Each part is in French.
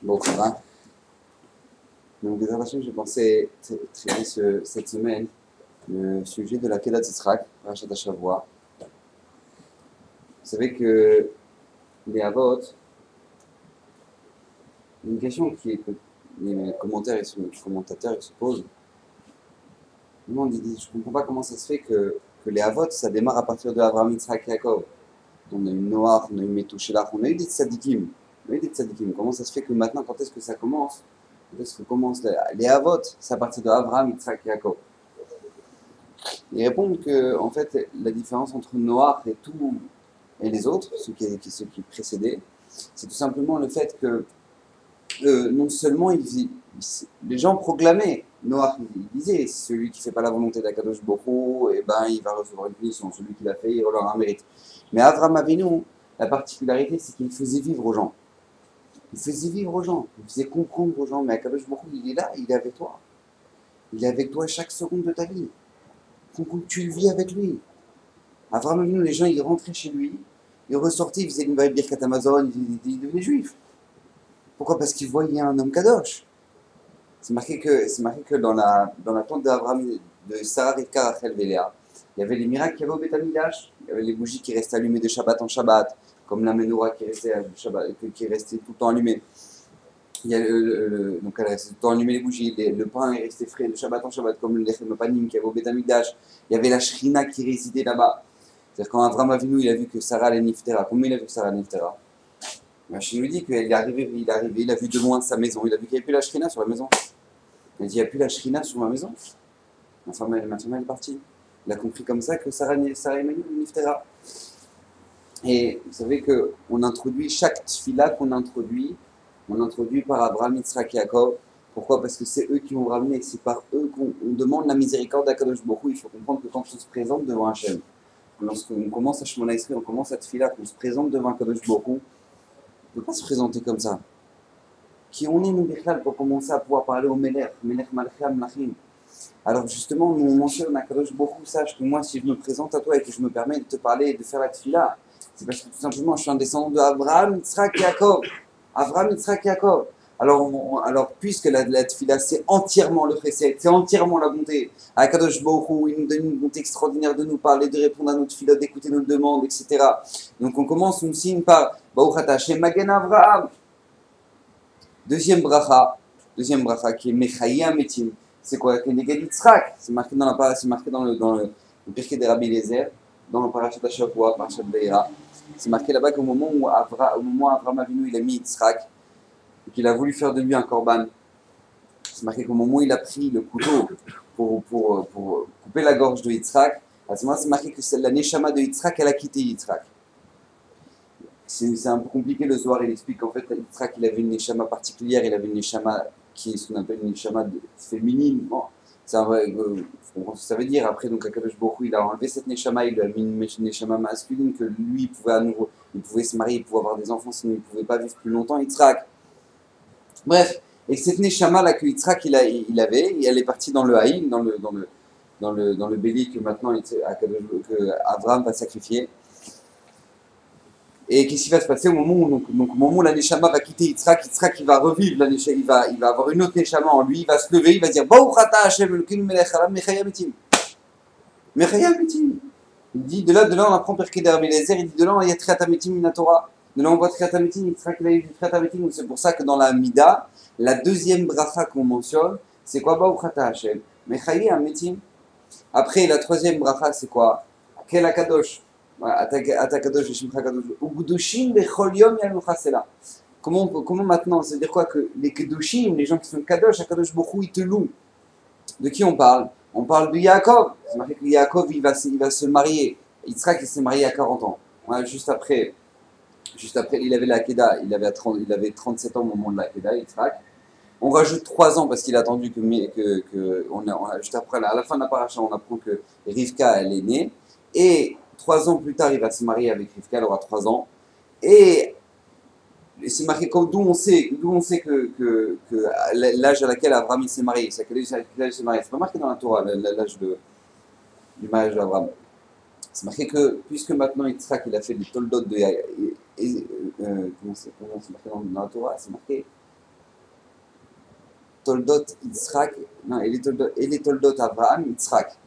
Bon, ça va. Donc, Bezrat Hashem, j'ai pensé traiter cette semaine le sujet de la Kedat Yitzhak, Rachat Hashavua. Vous savez que les Avot, une question que les commentateurs ils se posent. Ils disent, je ne comprends pas comment ça se fait que les Avot, ça démarre à partir de Avraham, Yitzhak, Yaakov. On a eu Noach, on a eu Metouchelach, on a eu des tzadikim. Comment ça se fait que maintenant, quand est-ce que ça commence? Quand est-ce que commence les Avot? C'est à partir de Avraham, Yitzhak, Yaakov. Ils répondent que, en fait, la différence entre Noach et les autres, ceux qui précédaient, c'est tout simplement le fait que non seulement les gens proclamaient, Noach il disait, celui qui ne fait pas la volonté d'Akadosh Borou, eh ben, il va recevoir une punition, celui qui l'a fait, il aura un mérite. Mais Avraham Avinu, la particularité, c'est qu'il faisait vivre aux gens. Il faisait comprendre aux gens, mais Akadosh Borou, il est là, il est avec toi. Il est avec toi chaque seconde de ta vie. Tu vis avec lui. Avraham Avinu, les gens, ils rentraient chez lui, ils ressortaient, ils faisaient une Birkat Amazon, ils devenaient juifs. Pourquoi? Parce qu'ils voyaient un homme kadosh. C'est marqué que dans la tente d'Abraham, de Sarah, Rivka, Rachel et Léa, il y avait les miracles qu'il y avait au Beth Amikdash. Il y avait les bougies qui restaient allumées de Shabbat en Shabbat, comme la menorah qui restait tout le temps allumée. Il y a donc elle restait tout le temps allumée les bougies, le pain est resté frais de Shabbat en Shabbat, comme le lechem panim qu'il y avait au Beth Amikdash. Il y avait la Shrina qui résidait là-bas. C'est-à-dire quand Avraham Avinu, il a vu que Sarah allait niftera, comment il a vu que Sarah allait niftera? Rachid nous dit qu'il est arrivé, il a vu de loin sa maison, il a vu qu'il n'y avait plus la shrina sur la maison. Il a dit, il n'y a plus la shrina sur ma maison. Ma femme elle est partie. Il a compris comme ça que Sarah Emmanuel niftera. Et vous savez qu'on introduit, chaque tfila qu'on introduit, on introduit par Abraham, Yitzhak, Yaakov. Pourquoi? Parce que c'est eux qui vont ramener, c'est par eux qu'on demande la miséricorde d'Akadosh Borou. Il faut comprendre que quand on se présente devant Hachem, lorsqu'on commence à Shemona Esrei, on commence à tfila, qu'on se présente devant Akadosh Borou, on ne peut pas se présenter comme ça. Qui on est, nous, Bichlal, pour commencer à pouvoir parler au Melech Malchei Amlachim. Alors justement, nous on mentionne à Kadosh Borou, sache que moi, si je me présente à toi et que je me permets de te parler et de faire la tfila, c'est parce que tout simplement, je suis un descendant d'Abraham, Yitzhak, Yaakov. Abraham, Yitzhak, Yaakov. Alors puisque la tfila, c'est entièrement le précepte, c'est entièrement la bonté, à Kadosh Borou, il nous donne une bonté extraordinaire de nous parler, de répondre à notre tfila, d'écouter nos demandes, etc. Donc on commence, on signe par Baruch Ata Hashem Magen Avraham. Deuxième bracha qui est Mechayi Ametim. C'est quoi? Keneged Yitzhak. C'est marqué dans le Pirkei de Rabbi Eliezer, dans le Parashat Hashavua, Parashat Veira. C'est marqué là-bas qu'au moment où Avraham Avinu il a mis Yitzhak, et qu'il a voulu faire de lui un korban, c'est marqué qu'au moment où il a pris le couteau pour couper la gorge de Yitzhak, à ce moment-là, c'est marqué que la neshama de Yitzhak, elle a quitté Yitzhak. C'est un peu compliqué le soir, il explique qu'en fait, Yitzhak, il avait une neshama particulière, il avait une neshama qui est ce qu'on appelle une neshama féminine. Bon, c'est un vrai, vous comprenez ce que ça veut dire. Après, donc, Akadosh Borou, il a enlevé cette neshama, il lui a mis une neshama masculine, que lui, il pouvait se marier, il pouvait avoir des enfants, sinon il ne pouvait pas vivre plus longtemps, Yitzhak. Bref, et cette neshama là que Yitzhak il avait, et elle est partie dans le haïm, dans le bélier que maintenant que Abraham va sacrifier. Et qu'est-ce qui va se passer au moment où la Neshama va quitter Yitzhak, il va revivre la Neshama, il va avoir une autre Neshama en lui, il va se lever, il va dire Baruch Ata Hashem Elokeinu melech haolam Mechayi Ametim. Mechayi Ametim. Il dit de là on apprend Pirkei de Rabbi Eliezer, il dit de là il y a Tchiat Ametim min Torah. De là on voit Tchiat Ametim, Yitzhak il a eu Tchiat Ametim, c'est pour ça que dans la Mida, la deuxième bracha qu'on mentionne, c'est quoi? Baruch Ata Hashem Mechayi Ametim. Après la troisième bracha c'est quoi? Kel Akadosh. Comment maintenant? C'est-à-dire quoi? Que les Kedoshim, les gens qui sont Kadosh, Akadosh Borou, ils te louent. De qui on parle? On parle de Yaakov. C'est marqué que Yaakov, il va se marier. Yitzhak, il s'est marié à 40 ans. Ouais, juste après, il avait la Keda, il avait 37 ans au moment de la Keda, Yitzhak. On rajoute 3 ans parce qu'il a attendu juste après, à la fin de la paracha, on apprend que Rivka, elle est née. Et 3 ans plus tard, il va se marier avec Rivka, elle aura 3 ans. Et c'est marqué comme d'où on sait que l'âge à laquelle Abraham s'est marié. C'est quel âge il s'est marié. C'est pas marqué dans la Torah, l'âge du mariage d'Abraham. C'est marqué que, puisque maintenant Yitzhak, il a fait des toldot de. Comment c'est marqué dans la Torah? C'est marqué Toldot Yitzhak, non, et les Toldot Abraham, Yitzhak.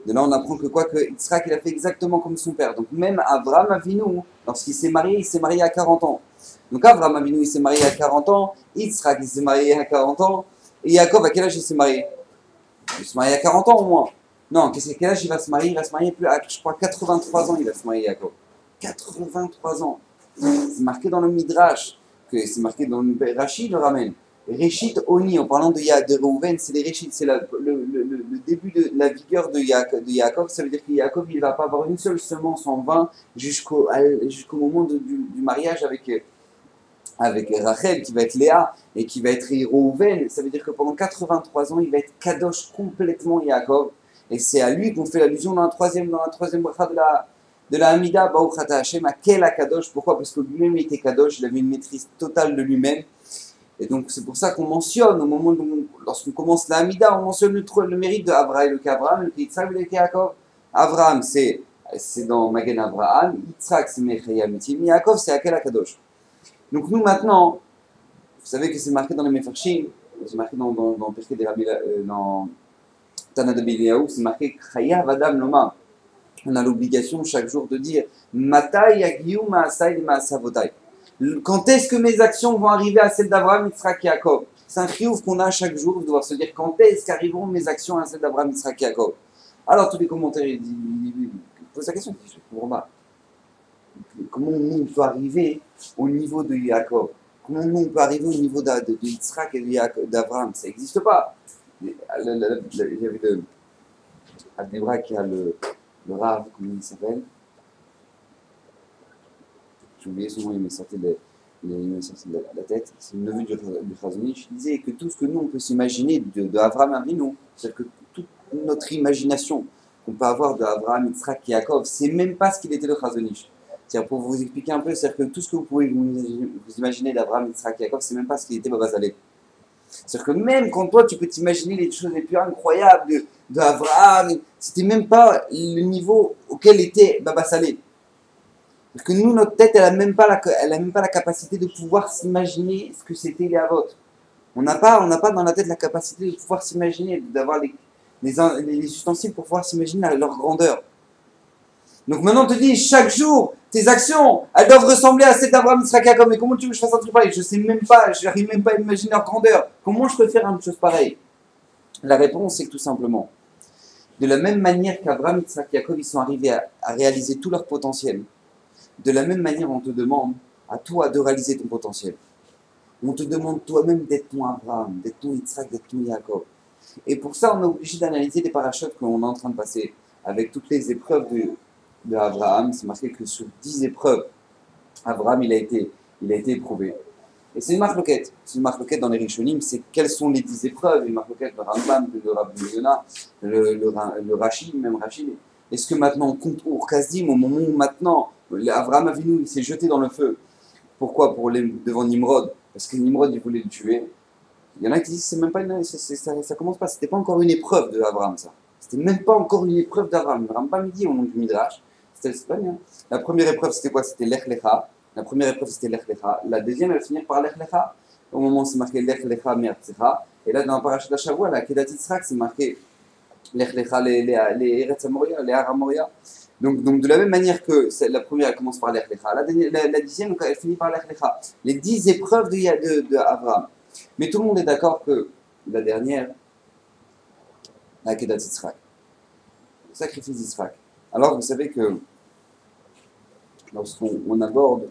De là, on apprend que quoi que Yitzhak, il a fait exactement comme son père. Donc même Abraham Avinu, lorsqu'il s'est marié à 40 ans. Donc Abraham Avinu, il s'est marié à 40 ans, Yitzhak, il s'est marié à 40 ans, et Yaakov, à quel âge il s'est marié? Il se marie à 40 ans au moins. Non, quel âge il va se marier? Il va se marier plus à, je crois, 83 ans, il va se marier, Yaakov. 83 ans. C'est marqué dans le Midrash, que c'est marqué dans le Rachid le ramène. Réchit Oni, en parlant de Reuven, c'est les Réchit, c'est le début de la vigueur de Yaakov. Ça veut dire que Yaakov, il ne va pas avoir une seule semence en vain jusqu'au moment du mariage avec Rachel, qui va être Léa, et qui va être Reuven. Ça veut dire que pendant 83 ans, il va être Kadosh complètement Yaakov. Et c'est à lui qu'on fait l'allusion dans la troisième bracha de la Hamida, Baruch Ata Hashem, à quel Kadosh. Pourquoi? Parce que lui-même était Kadosh, il avait une maîtrise totale de lui-même. Et donc c'est pour ça qu'on mentionne, au moment lorsqu'on commence la Hamida, on mentionne le mérite d'Abraham, le qu'Abraham, le qu'Yitzhak, le qu'Yaakov. Abraham, c'est dans Magen Abraham, Yitzhak, c'est Mechaya Mitim, Yaakov, c'est Akel Kadosh. Donc nous maintenant, vous savez que c'est marqué dans les Mefarshim, c'est marqué dans Pirkei des Rabbi, dans Tana de Biliaou, c'est marqué Chayav Adam Lomar. On a l'obligation chaque jour de dire Matai Yagiu Maasai Maasavotai. Quand est-ce que mes actions vont arriver à celles d'Abraham, Yitzhak et Yaakov? C'est un chiyuv qu'on a chaque jour de devoir se dire quand est-ce qu'arriveront mes actions à celles d'Abraham, Yitzhak et Yaakov. Alors tous les commentaires ils posent la question, je ne comprends pas. Comment nous on peut arriver au niveau de Yaakov? Comment nous on peut arriver au niveau de Yitzhak et d'Abraham? Ça n'existe pas. Il y avait à Debra qui a le Rav, comment il s'appelle? J'ai oublié son nom, il m'est sorti de la tête. C'est le neveu du Chazonish. Il disait que tout ce que nous on peut s'imaginer de Abraham Avinu, c'est-à-dire que toute notre imagination qu'on peut avoir de Abraham, Yitzhak et Yaakov, c'est même pas ce qu'il était le Chazonish. C'est-à-dire pour vous expliquer un peu, c'est-à-dire que tout ce que vous pouvez vous imaginer d'Abraham, Yitzhak et Yaakov, c'est même pas ce qu'il était Baba Salé. C'est-à-dire que même quand toi tu peux t'imaginer les choses les plus incroyables de Abraham, c'était même pas le niveau auquel était Baba Salé. Parce que nous, notre tête, elle n'a même pas la capacité de pouvoir s'imaginer ce que c'était les Havot. On n'a pas dans la tête la capacité de pouvoir s'imaginer, d'avoir les ustensiles pour pouvoir s'imaginer leur grandeur. Donc maintenant, on te dit, chaque jour, tes actions, elles doivent ressembler à celles d'Abraham, Yitzhak et Yaakov. Mais comment tu veux que je fasse un truc pareil? Je sais même pas, je n'arrive même pas à imaginer leur grandeur. Comment je peux faire une chose pareille? La réponse, c'est que tout simplement, de la même manière qu'Abraham, Yitzhak et Yaakov, ils sont arrivés à réaliser tout leur potentiel, de la même manière, on te demande à toi de réaliser ton potentiel. On te demande toi-même d'être ton Abraham, d'être ton Yitzhak, d'être ton Yaakov. Et pour ça, on est obligé d'analyser les parachutes qu'on est en train de passer avec toutes les épreuves de Abraham. C'est marqué que sur 10 épreuves, Abraham, il a été éprouvé. Et c'est une marloquette. C'est une marloquette dans les Rishonim. C'est quelles sont les 10 épreuves? Une marloquette, le Rambam, le Rabbi Yonah, le Rashi, même Rashi. Est-ce que maintenant, on compte au Kazim, au moment où maintenant, Abraham Avinu, il s'est jeté dans le feu? Pourquoi? Devant Nimrod. Parce que Nimrod, il voulait le tuer. Il y en a qui disent que c'est même pas ça commence pas. C'était pas encore une épreuve de Abraham, ça. C'était même pas encore une épreuve d'Abraham. Rambam dit au nom du Midrash. C'était pas bien. La première épreuve, c'était quoi? C'était Lech Lecha. La première épreuve, c'était Lech Lecha. La deuxième, elle va finir par Lech Lecha. Au moment où c'est marqué Lech Lecha Me'artzecha. Et là, dans la parashat d'Ashavua, la Kedat Yitzhak, c'est marqué Lech Lecha les Eretz Amoria, les Har Amoria. Donc de la même manière que la première, elle commence par Lech Lecha. La dixième, elle finit par Lech Lecha. Les 10 épreuves de Abraham. Mais tout le monde est d'accord que la dernière, la Kedat Yitzhak, le sacrifice d'Yitzhak. Alors vous savez que lorsqu'on aborde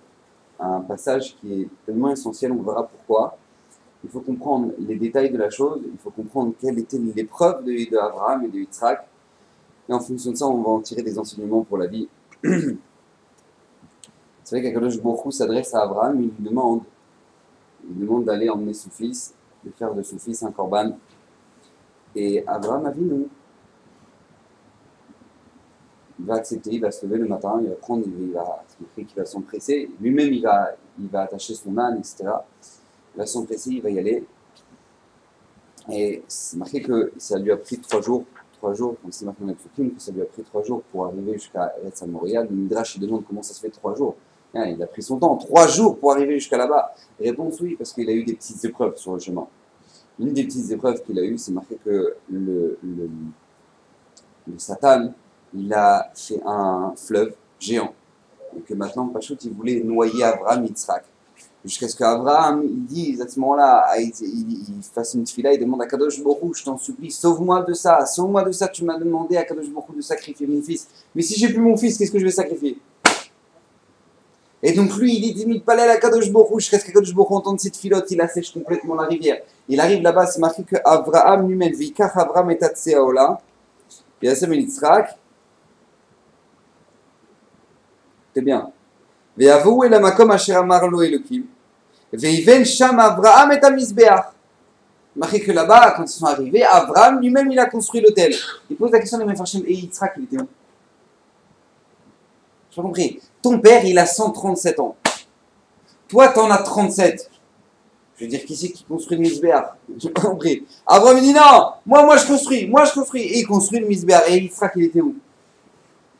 un passage qui est tellement essentiel, on verra pourquoi, il faut comprendre les détails de la chose, il faut comprendre quelle était l'épreuve d'Abraham et de Yitzhak, et en fonction de ça, on va en tirer des enseignements pour la vie. C'est vrai qu'Akadosh Baruch Hu s'adresse à Abraham, il lui demande d'aller emmener son fils, de faire de son fils un korban. Et Abraham Avinu, il va accepter, il va se lever le matin, il va prendre, il va s'empresser, lui-même il va attacher son âne, etc. Il va s'empresser, il va y aller. Et c'est marqué que ça lui a pris 3 jours, comme c'est marqué dans le film, que ça lui a pris 3 jours pour arriver jusqu'à Eretz Amoria. Le Midrash, il demande comment ça se fait 3 jours. Il a pris son temps, 3 jours pour arriver jusqu'à là-bas. Réponse oui, parce qu'il a eu des petites épreuves sur le chemin. Une des petites épreuves qu'il a eues, c'est marqué que le Satan, il a fait un fleuve géant. Et que maintenant, Pachout, il voulait noyer Abraham et Yitzhak. Jusqu'à ce qu'Abraham, il dise à ce moment-là, il fasse une tefila, il demande à Kadosh Baruch Hu, je t'en supplie, sauve-moi de ça, tu m'as demandé à Kadosh Baruch Hu de sacrifier mon fils. Mais si j'ai plus mon fils, qu'est-ce que je vais sacrifier? Et donc lui, il dit, palais à Kadosh Baruch Hu, jusqu'à ce que Kadosh Baruch Hu entende cette filote, il assèche complètement la rivière. Il arrive là-bas, c'est marqué que Abraham lui-même, Vikach Abraham et Tatseaola, et Hashem et Yitzhak, c'est bien. Ve'avou el hamakom asher amar lo Elokim. Ve'iven sham Abraham et Amizbeach. Marqué que là-bas, quand ils sont arrivés, Abraham lui-même il a construit l'autel. Il pose la question de Mefarshim, et Yitzhak il était où? Je n'ai pas compris. Ton père il a 137 ans. Toi t'en as 37. Je veux dire, qui c'est qui construit le Mizbeach? Je n'ai pas compris. Abraham dit non, moi je construis. Et il construit le Mizbeach. Et Yitzhak il était où?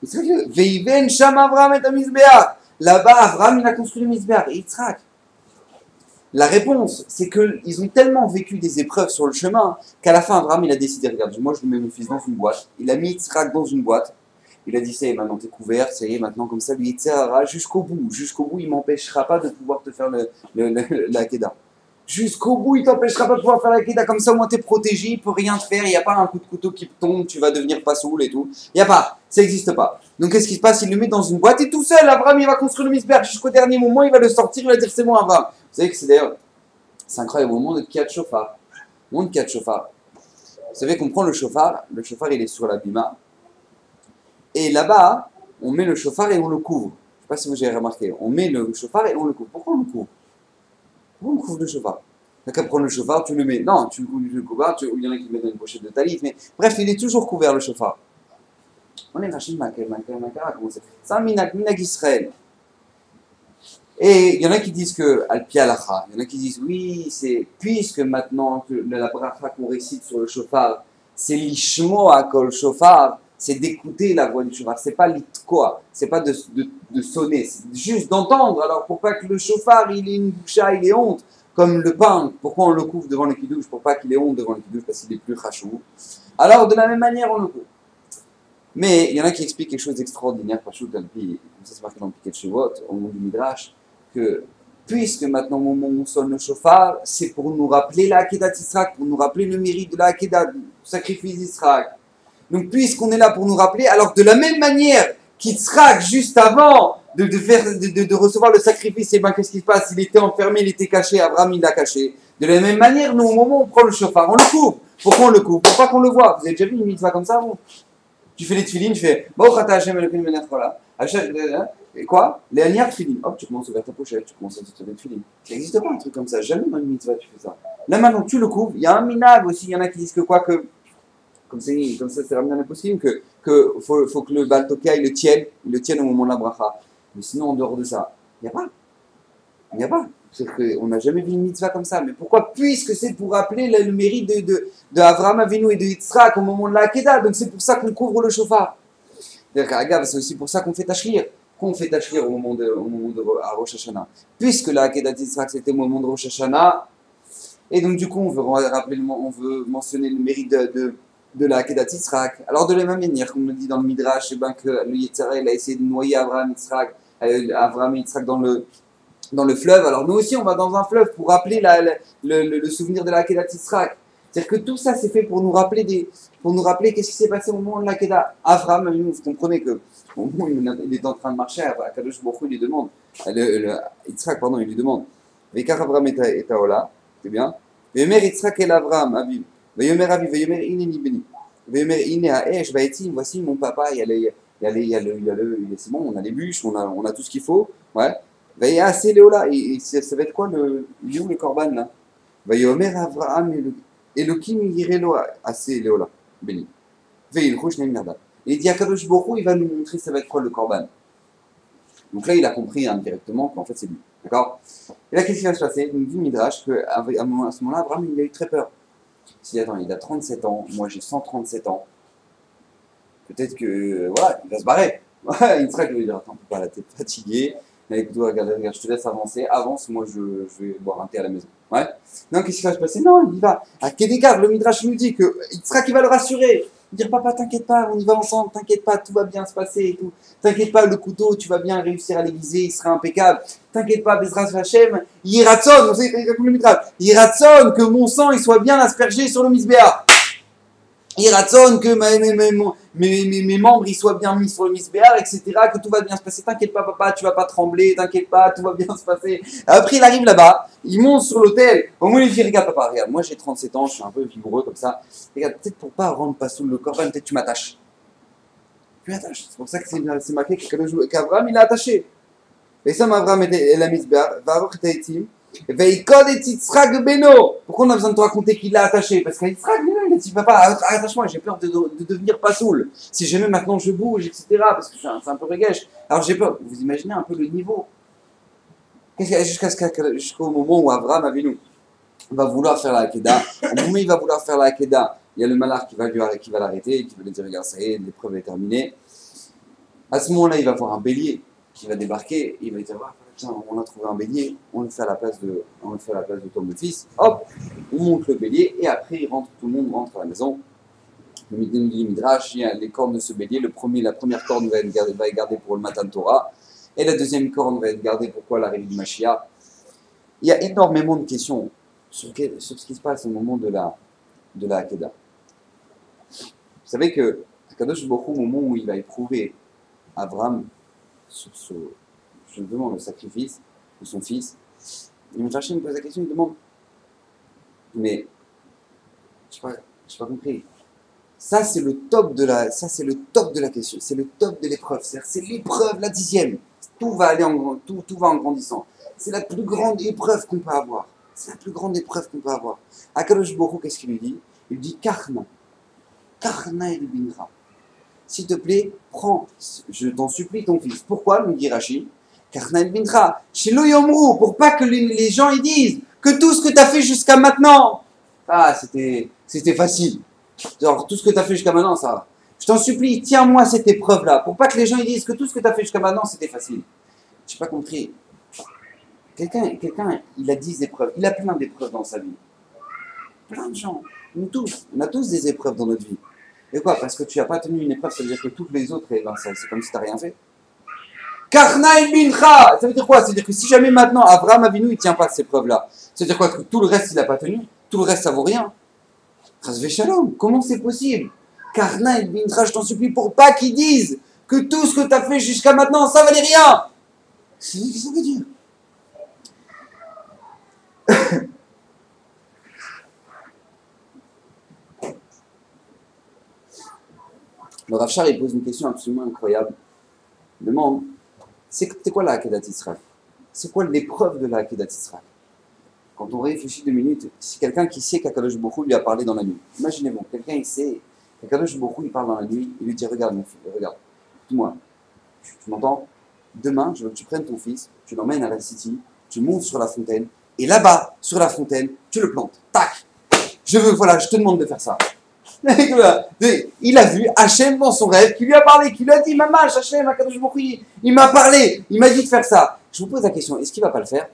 Ve'iven sham Abraham et Amizbeach. Là-bas, Abraham il a construit le Mizbeach. Et Yitzhak. La réponse, c'est qu'ils ont tellement vécu des épreuves sur le chemin qu'à la fin, Abraham, il a décidé, regarde, moi je mets mon fils dans une boîte. Il a mis Yitzhak dans une boîte. Il a dit, ça y est, maintenant t'es couvert, ça y est, maintenant comme ça, lui, Yitzhak, jusqu'au bout. Jusqu'au bout, il m'empêchera pas de pouvoir te faire la Kedah. Jusqu'au bout, il t'empêchera pas de pouvoir faire la Kedah. Comme ça, au moins t'es protégé, il peut rien te faire. Il n'y a pas un coup de couteau qui tombe, tu vas devenir pas saoul et tout. Il n'y a pas, ça n'existe pas. Donc qu'est-ce qui se passe? Il le met dans une boîte et tout seul, Abraham, il va construire le Mizbeach jusqu'au dernier moment, il va le sortir, il va dire, c'est bon, Abraham. Vous savez que c'est d'ailleurs, c'est incroyable, au moment de Kiat Shofar. Au moment de Kiat Shofar. Vous savez qu'on prend le shofar il est sur la bima. Et là-bas, on met le shofar et on le couvre. Je ne sais pas si vous avez remarqué. On met le shofar et on le couvre. Pourquoi on le couvre? Pourquoi on couvre le shofar? T'as qu'à prendre le shofar, tu le mets. Non, tu le couvres, il y en a qui le mettent dans une pochette de talit, mais bref, il est toujours couvert le shofar. On est rachid comment c'est un minag Israël. Et il y en a qui disent que al-pi halacha, il y en a qui disent oui, c'est puisque maintenant que la bracha qu'on récite sur le shofar, c'est l'ishmo à kol shofar, c'est d'écouter la voix du shofar, c'est pas l'itkoa, c'est pas de sonner, c'est juste d'entendre. Alors pour pas que le shofar il ait une boucha, il ait honte, comme le pain, pourquoi on le couvre devant le kiddush? Pour pas qu'il ait honte devant le kiddush parce qu'il est plus chachou. Alors de la même manière on le couvre. Mais il y en a qui expliquent quelque chose d'extraordinaire, comme ça c'est marqué dans le Piquet de Shevot, au moment du Midrash, que puisque maintenant au moment où on sonne le shofar, c'est pour nous rappeler la Akedat Yitzhak, pour nous rappeler le mérite de la Akedat, du sacrifice d'Yitzhak. Donc puisqu'on est là pour nous rappeler, alors de la même manière qu'Yitzhak, juste avant de recevoir le sacrifice, et bien qu'est-ce qui se passe? Il était enfermé, il était caché, Abraham il l'a caché. De la même manière, nous au moment où on prend le shofar, on le couvre. Pourquoi on le couvre? Pour pas qu'on le voit. Vous avez déjà vu une mitzvah comme ça, vous? Tu fais les tefilines, tu fais et quoi? Les anières tefilines. Hop, tu commences à ouvrir ta pochette, tu commences à te faire des tefilines. Ça n'existe pas un truc comme ça. Jamais dans une mitzvah tu fais ça. Là maintenant tu le couvres. Il y a un minag aussi. Il y en a qui disent que quoi que comme ça c'est ramené à l'impossible que faut que le Baal Tokia il le tienne au moment de la bracha. Mais sinon en dehors de ça, il n'y a pas. Il n'y a pas. On n'a jamais vu une mitzvah comme ça. Mais pourquoi? Puisque c'est pour rappeler le mérite de Avraham Avinu et de Yitzhak au moment de la Akedah. Donc c'est pour ça qu'on couvre le shofar. C'est aussi pour ça qu'on fait Tashlir. Qu'on fait Tashlir au moment de à Rosh Hashanah. Puisque la Akedah d'Yitzhak c'était au moment de Rosh Hashanah. Et donc du coup on veut mentionner le mérite de la Akedah Yitzhak. Alors de la même manière, comme on le dit dans le Midrash, que le Yetzirah il a essayé de noyer Avraham et Yitzhak dans le fleuve. Alors nous aussi, on va dans un fleuve pour rappeler le souvenir de la Akedat Yitzhak. C'est-à-dire que tout ça, c'est fait pour nous rappeler qu'est-ce qui s'est passé au moment de l'Akedah. Avraham, vous comprenez que au moment où il est en train de marcher, Kadosh Baruch Hu, il lui demande, Yitzhak, pardon, il lui demande, Vekar Avraham et Taola, c'est bien, Veyomer Yitzhak el Avraham, Aviv, Veyomer Aviv, Veyomer Ineni Beni, Veyomer Ine Haesh, Vaetim, voici mon papa, c'est bon, on a les bûches, on a tout ce qu'il faut, ouais. Et ça va être quoi il est où le korban là? Vayomer Avraham Elokim yirelo assez Léola béni. Il dit à Kadosh Baruch Hu, il va nous montrer ça va être quoi le korban. Donc là il a compris indirectement qu'en fait c'est lui. D'accord? Et là qu'est-ce qui va se passer? Il nous dit Midrash qu'à ce moment-là Abraham il a eu très peur. Il dit attends, il a 37 ans, moi j'ai 137 ans. Peut-être que voilà, il va se barrer. Il sera que lui dire attends, on peut pas la tête fatiguée. Mais écoute, regarde, je te laisse avancer. Avance, moi je vais boire un thé à la maison. Ouais. Non, qu'est-ce qui va se passer? Non, il va. À Kédégar, le Midrash nous dit que Yitzhak, il va le rassurer. Dire, papa, t'inquiète pas, on y va ensemble, t'inquiète pas, tout va bien se passer et tout. T'inquiète pas, le couteau, tu vas bien réussir à l'aiguiser, il sera impeccable. T'inquiète pas, Bezras Hachem, Yiratson, on sait le Midrash. Yiratson, que mon sang, il soit bien aspergé sur le Misbéa. Iratson, que mes membres ils soient bien mis sur le misbéar, etc., que tout va bien se passer. T'inquiète pas, papa, tu vas pas trembler, t'inquiète pas, tout va bien se passer. Après, il arrive là-bas, il monte sur l'hôtel. Au moins, il dit, regarde, papa, regarde, moi j'ai 37 ans, je suis un peu vigoureux comme ça. Regarde, peut-être pour pas rendre pas sous le corps, peut-être tu m'attaches. Tu m'attaches. C'est pour ça que c'est marqué qu'Abraham, il a attaché. Et ça, Abraham et la misbéar, Varoch Taïtim. Pourquoi on a besoin de te raconter qu'il l'a attaché? Parce qu'Yitzhak, il a dit, papa, attache-moi, j'ai peur de devenir pas saoul. Si jamais maintenant je bouge, etc., parce que c'est un peu reguèche. Alors j'ai peur. Vous imaginez un peu le niveau. Jusqu'au moment où Abraham Avinu va vouloir faire la Hakeda. Au moment où il va vouloir faire la Hakeda, il y a le malach qui va l'arrêter et qui va lui dire, regarde, ça y est, l'épreuve est terminée. À ce moment-là, il va voir un bélier qui va débarquer, il va dire, ah, tiens, on a trouvé un bélier, on le fait à la place de ton fils, hop, on monte le bélier, et après, tout le monde rentre à la maison. Le Midrash, il y a les cornes de ce bélier, la première corne va être gardée pour le Matan Torah, et la deuxième corne va être gardée pour quoi? L'arrivée du Mashiach. Il y a énormément de questions sur ce qui se passe au moment de la Hakeda. Vous savez que Kadosh Baruch Hu, au moment où il va éprouver Abraham sur je me demande le sacrifice de son fils, il me cherche, il me pose la question, il me demande, mais je n'ai pas compris. Ça c'est le top de la question, c'est le top de l'épreuve, c'est l'épreuve, la 10e. Tout va aller tout va en grandissant. C'est la plus grande épreuve qu'on peut avoir. C'est la plus grande épreuve qu'on peut avoir. Akadosh Baruch Hu, qu'est-ce qu'il lui dit? Il lui dit Karna el binra. S'il te plaît, prends, je t'en supplie, ton fils. Pourquoi, me dit Rachid? Karna el binra. Chez l'Oyomrou, pour pas que les gens ils disent que tout ce que tu as fait jusqu'à maintenant, c'était facile. Genre, tout ce que tu as fait jusqu'à maintenant, ça va. Je t'en supplie, tiens-moi cette épreuve-là, pour pas que les gens ils disent que tout ce que tu as fait jusqu'à maintenant, c'était facile. J'ai pas compris. Quelqu'un, il a 10 épreuves, il a plein d'épreuves dans sa vie. Plein de gens, nous tous, on a tous des épreuves dans notre vie. Et quoi? Parce que tu n'as pas tenu une épreuve, ça veut dire que toutes les autres, eh ben, c'est comme si tu n'as rien fait. Karna el bincha, ça veut dire quoi? Ça veut dire que si jamais maintenant Abraham Avinu il ne tient pas ces preuves-là, ça veut dire quoi? Que tout le reste il n'a pas tenu, tout le reste ça vaut rien. Chasvé shalom, comment c'est possible? Karna el bincha, je t'en supplie, pour pas qu'ils disent que tout ce que tu as fait jusqu'à maintenant ça valait rien. Qu'est-ce que ça veut dire? Le Rav Shar, il pose une question absolument incroyable. Il demande, c'est quoi la Hakedat Yisraël? C'est quoi l'épreuve de la Hakedat Yisraël? Quand on réfléchit 2 minutes, c'est quelqu'un qui sait qu'Akadosh Baruch Hu lui a parlé dans la nuit. Imaginez-vous, quelqu'un il sait qu'Akadosh Baruch Hu il parle dans la nuit, il lui dit, regarde mon fils, regarde, écoute-moi, tu m'entends? Demain, je veux que tu prennes ton fils, tu l'emmènes à la city, tu montes sur la fontaine, et là-bas, sur la fontaine, tu le plantes. Tac! Je te demande de faire ça. Il a vu Hachem dans son rêve qui lui a parlé, qui lui a dit Maman, Hachem, Akadosh Baruch Hu, il m'a parlé, il m'a dit de faire ça. Je vous pose la question, est-ce qu'il ne va pas le faire?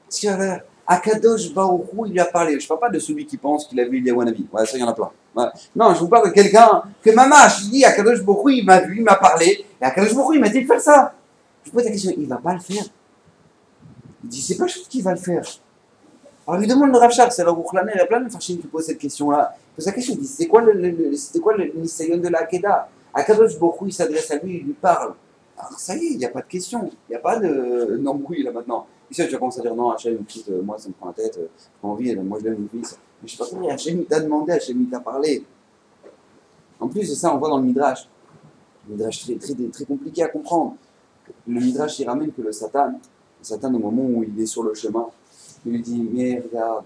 Est-ce qu'il va le faire? Akadosh Baruch Hu, il lui a parlé. Je ne parle pas de celui qui pense qu'il a vu Eliyahu Hanavi. Ouais, ça, il y en a plein. Ouais. Non, je vous parle de quelqu'un que Maman, je dis Akadosh Baruch Hu, il m'a vu, il m'a parlé, et Akadosh Baruch Hu, il m'a dit de faire ça. Je vous pose la question, il ne va pas le faire? Il dit, c'est pas chose qu'il va le faire. Alors, lui demande le Rav Shar, c'est le Rouchlaner, il y a plein de farchim qui posent cette question-là. Il pose la question, il dit, c'était quoi le Nisayon de la Hakeda? Akadosh Baruch Hu, il s'adresse à lui, il lui parle. Alors, ça y est, il n'y a pas de question. Il n'y a pas d'embrouille là maintenant. Puis ça, tu vas commencer à dire, non, Hachem, moi, ça me prend la tête, j'ai pas envie, moi, je l'aime, mon fils. Mais je sais pas comment, Hachem, il t'a demandé, Hachem, il t'a parlé. En plus de ça, on voit dans le Midrash. Le Midrash très compliqué à comprendre. Le Midrash, il ramène que le Satan, au moment où il est sur le chemin, il lui dit, mais regarde,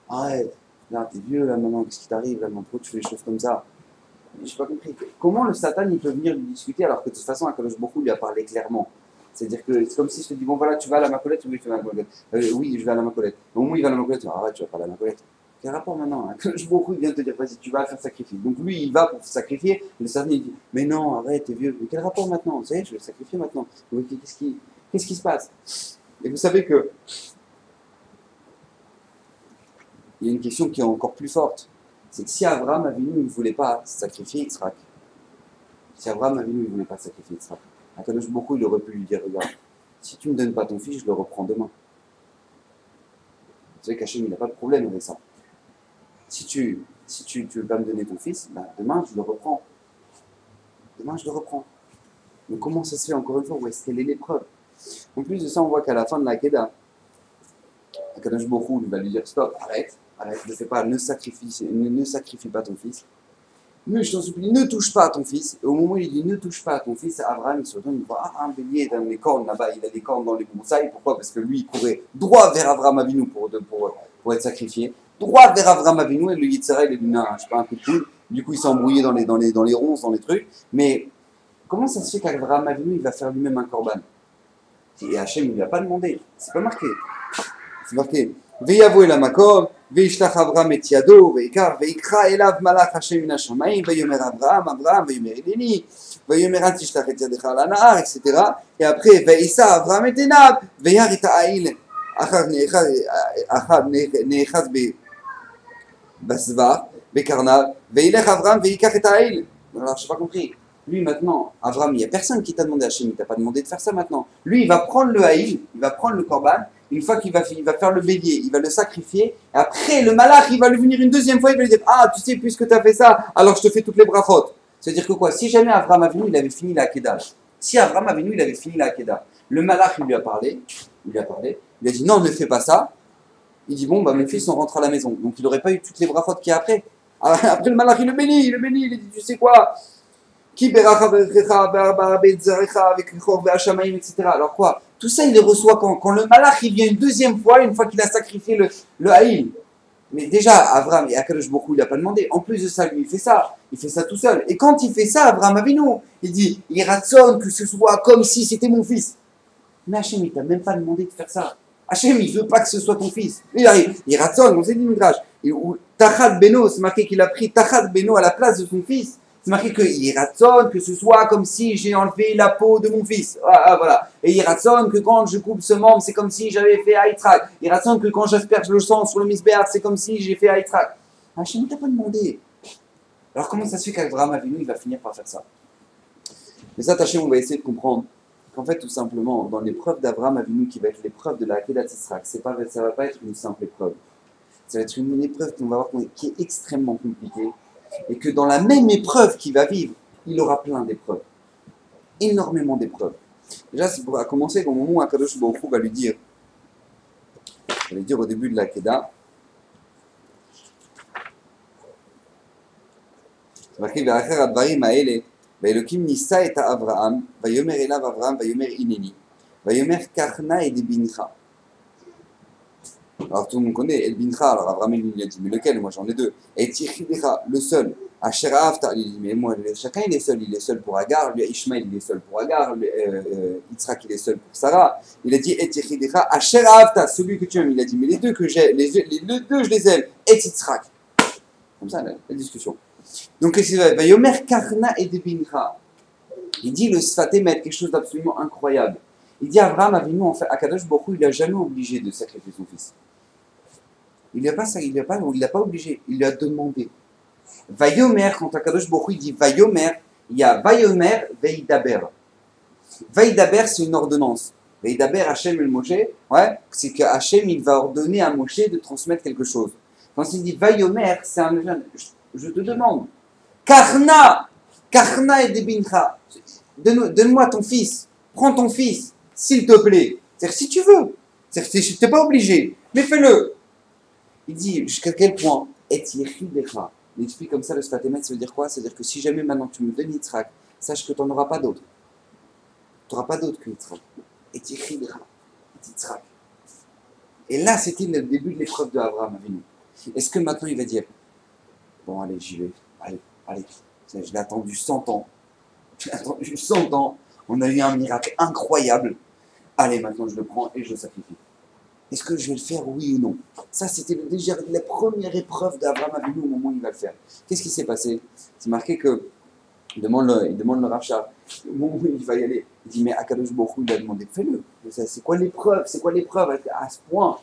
arrête, regarde, t'es vieux là maintenant, qu'est-ce qui t'arrive là, pourquoi tu fais des choses comme ça? Je n'ai pas compris. Comment le Satan il peut venir lui discuter alors que de toute façon Akadosh Baruch Hu lui a parlé clairement? C'est-à-dire que c'est comme si je te dis, bon voilà, tu vas à la Macolette? Oui, je vais à la Macolette. Oui, je vais à la Macolette. Au moment où il va à la Macolette, arrête, tu vas pas à la Macolette. Quel rapport maintenant? Je beaucoup, il vient te dire, vas-y, tu vas faire sacrifier. Donc lui, il va pour sacrifier. Le Satan, il dit, mais non, arrête, t'es vieux. Mais quel rapport maintenant? Vous savez, je vais sacrifier maintenant. Qu'est-ce qui se passe? Et vous savez que il y a une question qui est encore plus forte. C'est que si Abraham Avinu ne voulait pas sacrifier Yitzhak, si Abraham Avinu ne voulait pas sacrifier Yitzhak, Akadosh beaucoup, il aurait pu lui dire, regarde, si tu ne me donnes pas ton fils, je le reprends demain. Vous savez qu'Hachem, il n'a pas de problème avec ça. Si tu veux pas me donner ton fils, ben, demain, je le reprends. Demain, je le reprends. Donc comment ça se fait encore une fois? Où est-ce qu'elle est l'épreuve? En plus de ça, on voit qu'à la fin de la Kedah, Akadosh Borou va lui dire stop, arrête, ne fais pas, ne sacrifie pas ton fils. Mais je t'en supplie, ne touche pas à ton fils. Et au moment où il dit ne touche pas à ton fils, Abraham il se retourne, il voit un bélier dans les cornes là-bas, il a des cornes dans les broussailles. Pourquoi? Parce que lui il courait droit vers Abraham Avinu pour être sacrifié. Droit vers Abraham Avinu, et le Yitzhara il lui donne un coup de poule. Du coup il s'est embrouillé dans les ronces, dans les trucs. Mais comment ça se fait qu'Abraham Avinu il va faire lui-même un korban? Et Hachem il ne lui a pas demandé. C'est pas marqué. C'est marqué. Veyavo el hamakom, veishlach Avraham et yado, veikar, veikra elav malach Hashem min hashamayim, veyomer Avraham, veyomer Eleni, veyomer an tishlach et yadecha al hanahar, etc. Et après, veisa Avraham et enav, veyar et ha'il, achar nechaz basvar, bekarnav, veilech Avraham, veikach et ha'il. Alors, je n'ai pas compris. Lui, maintenant, Avraham, il n'y a personne qui t'a demandé, Hachem, il ne t'a pas demandé de faire ça maintenant. Lui, il va prendre le haïl, il va prendre le korban. Une fois qu'il va faire le bélier, il va le sacrifier. Et après, le malach, il va lui venir une deuxième fois, il va lui dire, ah, tu sais, puisque tu as fait ça, alors je te fais toutes les brachot. C'est-à-dire que quoi? Si jamais Avraham Avinu, il avait fini la Akedah. Si Avraham Avinu, il avait fini la Akedah, le malach, il lui a parlé, il a dit, non, ne fais pas ça. Il dit, bon, bah, mon fils, on rentre à la maison. Donc, il n'aurait pas eu toutes les brachot qu'il y a après. Après, le malach, il le bénit, il dit, tu sais quoi? Alors quoi? Tout ça, il les reçoit quand le malach il vient une deuxième fois, une fois qu'il a sacrifié le haïl. Mais déjà, Abraham, et Akadosh Baruch Hu, il n'a pas demandé. En plus de ça, lui, il fait ça tout seul. Et quand il fait ça, Abraham Avinu, il dit, il ratsonne que ce soit comme si c'était mon fils. Mais Hachem, il t'a même pas demandé de faire ça. Hachem, il veut pas que ce soit ton fils. Il arrive, il ratsonne, on s'est dit Midrash. Tachad Beno, c'est marqué qu'il a pris Tachad Beno à la place de son fils. C'est marqué qu'il ratsonne que ce soit comme si j'ai enlevé la peau de mon fils. Voilà. Et il ratsonne que quand je coupe ce membre, c'est comme si j'avais fait Aïtrak. Il ratsonne que quand j'asperge le sang sur le misbéar, c'est comme si j'ai fait Aïtrak. Hachem ne t'a pas demandé. Alors comment ça se fait qu'Avraham Avinu, il va finir par faire ça? Mais ça, Hachem, on va essayer de comprendre qu'en fait, tout simplement, dans l'épreuve d'Avraham Avinu, qui va être l'épreuve de la Akedat Yitzhak, ça ne va pas être une simple épreuve. Ça va être une épreuve qu'on va voir qui est extrêmement compliquée. Et que dans la même épreuve qu'il va vivre, il aura plein d'épreuves. Énormément d'épreuves. Déjà, c'est pour commencer au moment où Akadosh Baruch Hu va lui dire au début de la Kedah, c'est marqué V'acher advarim ha'ele, v'elokim nissa et Avraham, vayomer elav Avraham, vayomer ineni, vayomer kachna et bincha. Alors tout le monde connaît El Bincha, alors Avraham il a dit, mais lequel? Moi j'en ai deux. Et Tichidecha, le seul. Asher Avta, il dit, mais moi chacun il est seul pour Agar, lui Ishmael il est seul pour Agar, Yitzhak il est seul pour Sarah. Il a dit, et Tichidecha, Asher Avta, celui que tu aimes. Il a dit, mais les deux que j'ai, les deux je les aime, et Yitzhak. Comme ça la discussion. Donc qu'est-ce qu'il va Yomer Karna et de Bincha. Il dit le Sfatem quelque chose d'absolument incroyable. Il dit Avraham Avinu, en fait, Akadosh Baruch Hu, il n'a jamais obligé de sacrifier son fils. Il l'a pas obligé, il lui a demandé. Vayomer, quand Akadosh Baruch Hu il dit Vayomer, il y a Vayomer, Veidaber. Veidaber, c'est une ordonnance. Veidaber, Hachem el Moshe, ouais, c'est que Hachem, il va ordonner à Moshe de transmettre quelque chose. Quand il dit Vayomer, c'est un jeune, je te demande, Karna et Debincha, donne-moi ton fils, prends ton fils, s'il te plaît. C'est-à-dire, si tu veux, c'est-à-dire, tu n'es pas obligé, mais fais-le. Il dit jusqu'à quel point et Yechidecha. Il explique comme ça le Sfatemet, ça veut dire quoi? C'est-à-dire que si jamais maintenant tu me donnes Yitzhak, sache que tu n'en auras pas d'autre. Tu n'auras pas d'autre que Yitzhak. Et Yechidecha, Yitzhak. Et là, c'était le début de l'épreuve de Avraham Avinu. Est-ce que maintenant il va dire, bon allez, j'y vais, allez, je l'ai attendu 100 ans. J'ai attendu 100 ans, on a eu un miracle incroyable. Allez, maintenant je le prends et je le sacrifie. Est-ce que je vais le faire, oui ou non? Ça, c'était déjà la première épreuve d'Abraham Avinu au moment où il va le faire. Qu'est-ce qui s'est passé? C'est marqué que il demande le rachat. Au moment où il va y aller, il dit, mais Akadosh Baruch Hu, il a demandé, fais-le. C'est quoi l'épreuve? C'est quoi l'épreuve à ce point?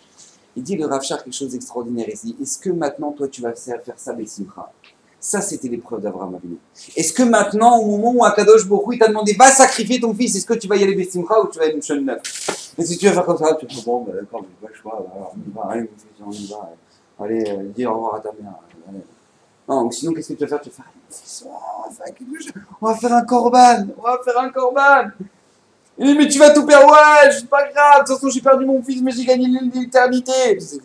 Il dit le Rav Shach quelque chose d'extraordinaire. Il dit, est-ce que maintenant, toi, tu vas faire ça avec Simcha? Ça, c'était l'épreuve d'Abraham Avinu. Est-ce que maintenant, au moment où Akadosh Baruch Hu, il t'a demandé, va sacrifier ton fils, est-ce que tu vas y aller avec Simcha ou tu vas aller une chaîne neuve? Et si tu vas faire comme ça, tu te dis, bon, ben, d'accord, mais pas le choix, alors, on y va, allez, on y va. Allez, dis au revoir à ta mère. Allez. Non, ou sinon, qu'est-ce que tu vas faire? Tu vas faire, on va faire un korban, on va faire un korban. Il dit, mais tu vas tout perdre, ouais, c'est pas grave, de toute façon j'ai perdu mon fils, mais j'ai gagné l'éternité. C'est un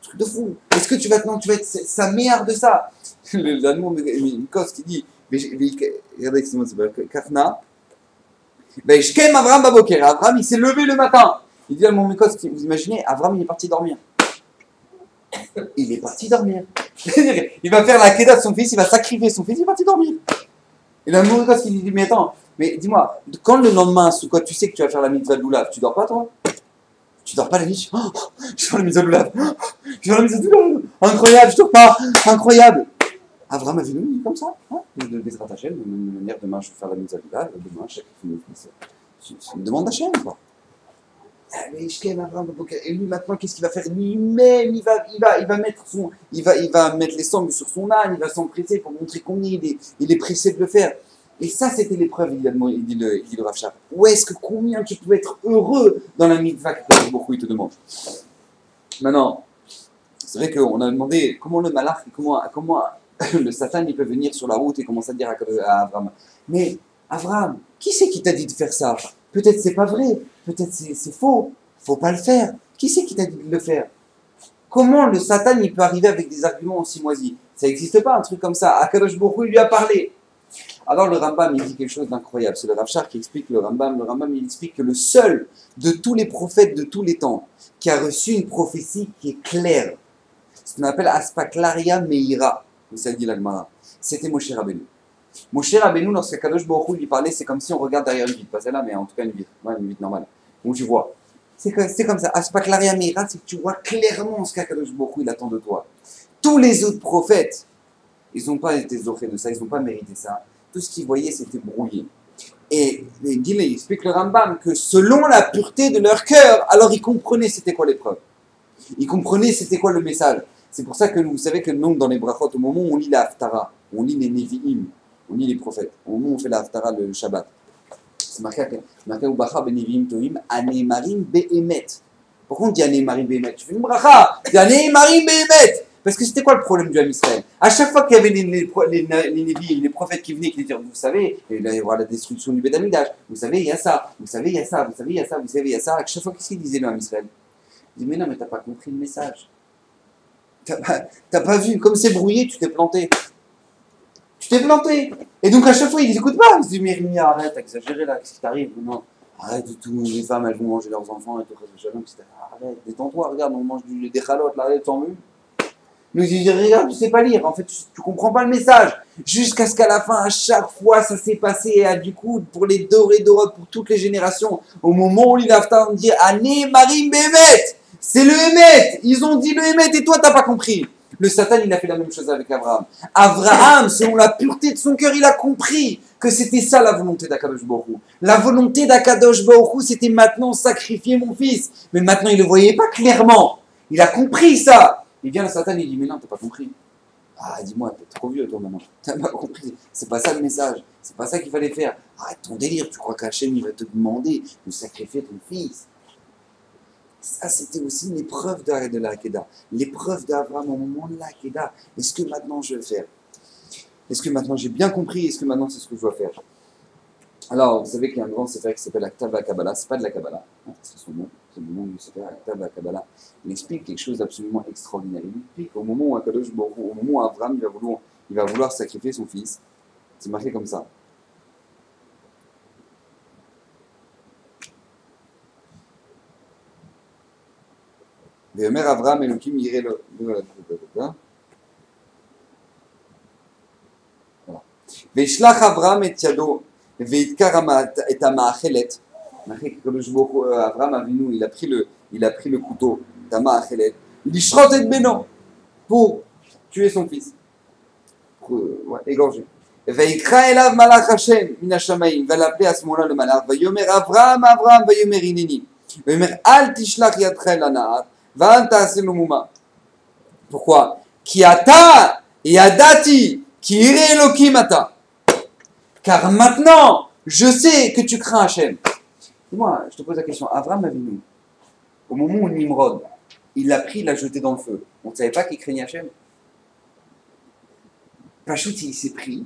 truc de fou. Est-ce que tu vas être sa mère de ça? L'allemand Mikos qui dit, regardez, c'est moi, c'est Kafna. Ben, je k'aime Avram Baboker. Avram, il s'est levé le matin. Il dit à mon Mikos, vous imaginez, Avram, il est parti dormir. Il est parti dormir. Il va faire la Kedah de son fils, il va sacrifier son fils, il est parti dormir. Et là, mon Mikos qui dit, mais attends, mais dis-moi, quand le lendemain, quand tu sais que tu vas faire la mitzvah de Loulav, tu dors pas toi? Tu dors pas la nuit? Je vais faire la mitzvah de Loulav. Je vais faire la mitzvah de Loulav. Incroyable, je dors pas. Incroyable. Avram a vu nous comme ça. Hein, de Bezrat Hashem, de même manière, demain je vais faire la mitzvah de Loulav, demain chaque film. C'est une demande d'Hachem, quoi. Mais je k'aime Avram Baboker. Et lui maintenant, qu'est-ce qu'il va faire? Lui-même, il va mettre les sangles sur son âne, il va s'empresser pour montrer combien il est pressé de le faire. Et ça, c'était l'épreuve, il dit le Rav Shach. Où est-ce que combien tu peux être heureux dans la mitzvah que beaucoup il te demande? Maintenant, c'est vrai qu'on a demandé comment le malach, comment le Satan, il peut venir sur la route et commencer à dire à Avram. Mais Avram, qui c'est qui t'a dit de faire ça? Peut-être c'est pas vrai, peut-être c'est faux, faut pas le faire. Qui c'est qui t'a dit de le faire? Comment le Satan, il peut arriver avec des arguments aussi moisis? Ça n'existe pas, un truc comme ça. Akadosh Baruch Hu, il lui a parlé. Alors le Rambam, il dit quelque chose d'incroyable. C'est le Rav Shach qui explique le Rambam. Le Rambam, il explique que le seul de tous les prophètes de tous les temps qui a reçu une prophétie qui est claire, ce qu'on appelle Aspaklaria Meira, comme ça dit l'Agmara, c'était Moshe Rabbeinu. Moshe Rabbeinu, lorsque Kadosh Baruch Hu lui parlait, c'est comme si on regarde derrière une vitre. Pas celle-là, mais en tout cas une vitre. Ouais, une vitre normale. Où tu vois. C'est comme ça. Aspaklaria Meira, c'est que tu vois clairement ce qu'Akadosh Baruch Hu il attend de toi. Tous les autres prophètes, ils n'ont pas été zochés de ça, ils n'ont pas mérité ça. Tout ce qu'ils voyaient, c'était brouillé. Et il explique le Rambam que selon la pureté de leur cœur, alors ils comprenaient c'était quoi l'épreuve. Ils comprenaient c'était quoi le message. C'est pour ça que vous savez que nous, dans les brachot, au moment où on lit la Haftara, on lit les Nevi'im, on lit les prophètes, au moment où on fait la Haftara le Shabbat, c'est marqué au Bacha ben Nevi'im Tohim, Anemarim Be'emet. Pourquoi on dit Anemarim Be'emet? Tu fais une bracha, tu dis Anemarim Be'emet. Parce que c'était quoi le problème du Ham Israël? À chaque fois qu'il y avait les Nevi'im, les prophètes qui venaient, qui disaient, vous savez, il va y avoir la destruction du Beth Amikdash, vous savez, il y a ça, vous savez, il y a ça, vous savez, il y a ça, vous savez, il y a ça. À chaque fois, qu'est-ce qu'il disait le Ham Israël? Il dit, mais non, mais t'as pas compris le message. T'as pas vu, comme c'est brouillé, tu t'es planté. Tu t'es planté. Et donc à chaque fois, ils n'écoutent pas. Ils se disent, mais Rémi, arrête, t'as exagéré là, qu'est-ce qui t'arrive? Non, arrête du tout, les femmes, elles vont manger leurs enfants et tout, arrête, détends-toi, regarde, on mange des chalotes là, t'en veux? Nous disent, regarde, tu sais pas lire, en fait, tu comprends pas le message. Jusqu'à ce qu'à la fin, à chaque fois, ça s'est passé, et du coup, pour les dorés d'Europe, pour toutes les générations, au moment où il a on dit, Ané, Marim, Bémet, c'est le Hémet. Ils ont dit le Hémet, et toi, t'as pas compris. Le Satan, il a fait la même chose avec Abraham. Abraham, selon la pureté de son cœur, il a compris que c'était ça la volonté d'Akadosh Baruch Hu. La volonté d'Akadosh Baruch Hu, c'était maintenant sacrifier mon fils. Mais maintenant, il ne le voyait pas clairement. Il a compris ça. Et vient le Satan, il dit, mais non, t'as pas compris. Ah, dis-moi, t'es trop vieux, toi, maintenant. T'as pas compris. C'est pas ça le message. C'est pas ça qu'il fallait faire. Arrête ton délire. Tu crois qu'Hachem, il va te demander de sacrifier ton fils. Ça, c'était aussi une épreuve de la Hakeda. L'épreuve d'Abraham au moment de la Hakeda. Est-ce que maintenant je vais faire? Est-ce que maintenant j'ai bien compris? Est-ce que maintenant c'est ce que je dois faire? Alors, vous savez qu'il y a un grand sefer qui s'appelle Aktav HaKabbalah. C'est pas de la Kabbalah, hein, c'est son nom. C'est le nom du sefer Aktav HaKabbalah. Il explique quelque chose d'absolument extraordinaire. Il explique qu'au moment où Akadosh Baruch Hu, au moment où Abraham il va vouloir sacrifier son fils, c'est marqué comme ça. Ve'omer Avraham Elokim yireh lo. Ve'ishlach Avraham et yado ve'itkar et ha'ma'achelet. Avraham Avinu, il a pris le couteau Tama Achelet, Lishrot et Beno, pour tuer son fils, pour égorger. Veikra elav malach Hashem min hashamayim, va l'appeler à ce moment-là le malach, vayomer Avraham, Avraham, vayomer Ineni, vayomer al tishlach yadcha el hana'ar, va al ta'aseh lo muma. Pourquoi? Ki ata yadati ki ire Elokim ata. Car maintenant, je sais que tu crains Hachem. Dis-moi, je te pose la question, Avraham Avinu, au moment où Nimrod, il l'a pris, il l'a jeté dans le feu, on ne savait pas qu'il craignait Hachem? Pachout, il s'est pris,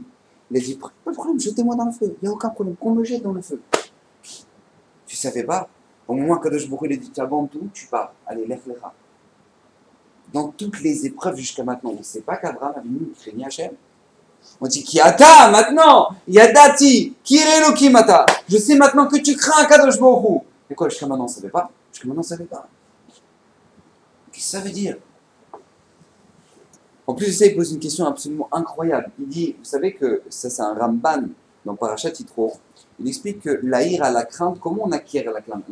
il a dit, pas de problème, jetez-moi dans le feu, il n'y a aucun problème, qu'on me jette dans le feu. Tu ne savais pas? Au moment où Kadosh Baruch Hu, il a dit, tu abandonnes tout, tu pars, allez, lève lecha. Dans toutes les épreuves jusqu'à maintenant, on ne sait pas qu'Avraham Avinu craignait Hachem. On dit qui ata maintenant, yadati, kirelo kimata. Je sais maintenant que tu crains Kadosh Baruch Hu. Et quoi, jusqu'à maintenant, on ne savait pas? Jusqu'à maintenant, on ne savait pas. Qu'est-ce que ça veut dire? En plus, il pose une question absolument incroyable. Il dit, vous savez que ça, c'est un Ramban dans Parashat Yitro. Il explique que l'haïr à la crainte, comment on acquiert la crainte?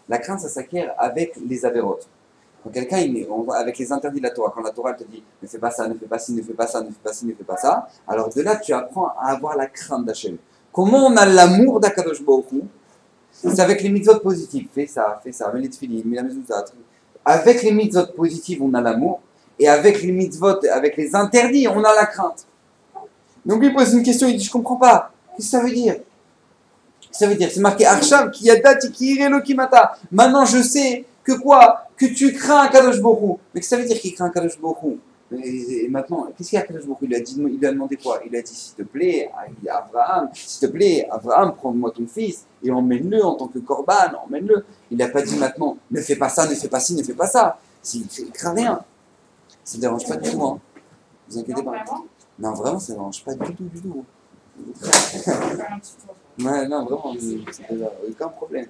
La crainte, ça s'acquiert avec les avérotes. Quand quelqu'un, avec les interdits de la Torah, quand la Torah te dit ne fais pas ça, ne fais pas ci, ne fais pas ça, ne fais pas ci, ne fais pas ça, alors de là tu apprends à avoir la crainte d'Hachem. Comment on a l'amour d'Akadosh Baruch Hu? C'est avec les mitzvot positives. Fais ça, mets les tefillin, mets la mezuzah. Avec les mitzvot positives, on a l'amour, et avec les mitzvot, avec les interdits, on a la crainte. Donc lui il pose une question, il dit je comprends pas. Qu'est-ce que ça veut dire? Ça veut dire, c'est marqué Arshav ki yadati ki ire Elokim ata. Maintenant je sais que quoi? Que tu crains Kadosh Baruch Hu. Mais que ça veut dire qu'il craint Kadosh Baruch Hu? Et maintenant, qu'est-ce qu'il y a Kadosh Baruch Hu? Il lui a demandé quoi? Il a dit s'il te plaît, Abraham, prends-moi ton fils et emmène-le en tant que korban, emmène-le. Il n'a pas dit maintenant, ne fais pas ça, ne fais pas ci, ne fais pas ça. Il craint rien. Ça ne dérange pas du tout, hein. Ne vous inquiétez pas. Non, vraiment, ça ne dérange pas du tout. Ouais, non, vraiment, aucun problème.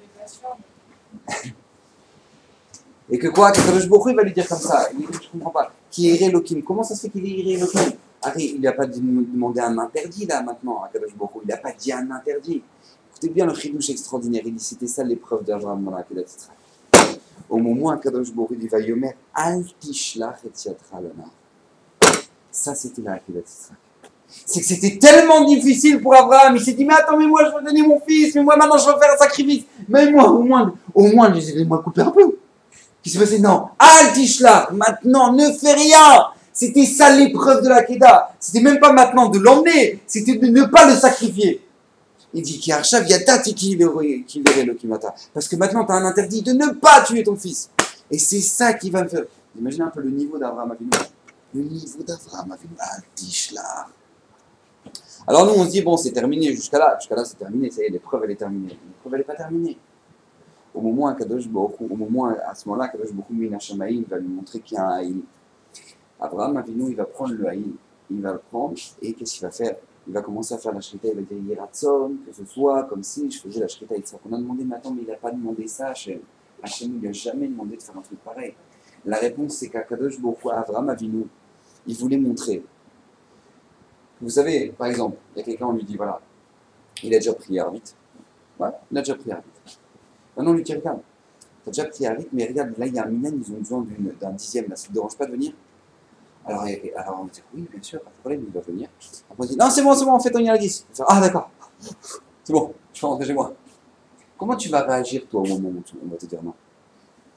Et que quoi, Kadosh Baruch Hu, il va lui dire comme ça. Il dit, je ne comprends pas. Qui est Elokim? Comment ça se fait qu'il est Elokim? Harry, il n'a pas demandé un interdit là maintenant à Kadosh Baruch Hu. Il n'a pas dit un interdit. Écoutez bien le chidouche extraordinaire. Il dit, c'était ça l'épreuve d'Abraham dans la Akedat Yitzhak. Au moment où Kadosh Baruch Hu dit, va yomer al tishlach et yadcha lana. Ça, c'était la Akedat Yitzhak. C'est que c'était tellement difficile pour Abraham. Il s'est dit, mais attends, mais moi je veux donner mon fils, mais moi maintenant je veux faire un sacrifice. Mais moi, au moins, laissez-moi couper un peu. Qu'est-ce qui s'est passé? Non, al tishlach, maintenant ne fais rien. C'était ça l'épreuve de la Kedah. C'était même pas maintenant de l'emmener, c'était de ne pas le sacrifier. Il dit qui Arshav yadati ki ire Elokim ata. Parce que maintenant tu as un interdit de ne pas tuer ton fils. Et c'est ça qui va me faire. Imaginez un peu le niveau d'Abraham Avinu. Le niveau d'Abraham Avinu, al tishlach. Alors nous on se dit bon c'est terminé jusqu'à là c'est terminé, ça y est l'épreuve elle est terminée. L'épreuve elle n'est pas terminée. Au moment à ce moment-là, Kadosh Baruch Hu min hashamayim va lui montrer qu'il y a un haïl. Abraham Avinu, il va prendre le haïl, il va le prendre et qu'est-ce qu'il va faire? Il va commencer à faire la shrita, il va dire Yeratzon, que ce soit comme si je faisais la shrita Yitzhak. On a demandé maintenant, mais il n'a pas demandé ça à Hachem. Hachem ne lui a jamais demandé de faire un truc pareil. La réponse c'est qu'à Kadosh Baruch Hu, Abraham Avinu, il voulait montrer. Vous savez, par exemple, il y a quelqu'un, on lui dit voilà, il a déjà prié Arvit. Ouais, il a déjà prié Arvit. Maintenant, on lui dit, regarde, tu as déjà pris Arvit, mais regarde, là, il y a un minyan, ils ont besoin d'un dixième, là, ça ne te dérange pas de venir? Alors on dit, oui, bien sûr, pas de problème, il va venir. Après, on dit, non, c'est bon, on fait ton à 10. Il fait, ah, d'accord, c'est bon, je peux rentrer chez moi. Comment tu vas réagir, toi, au moment où on va te dire non?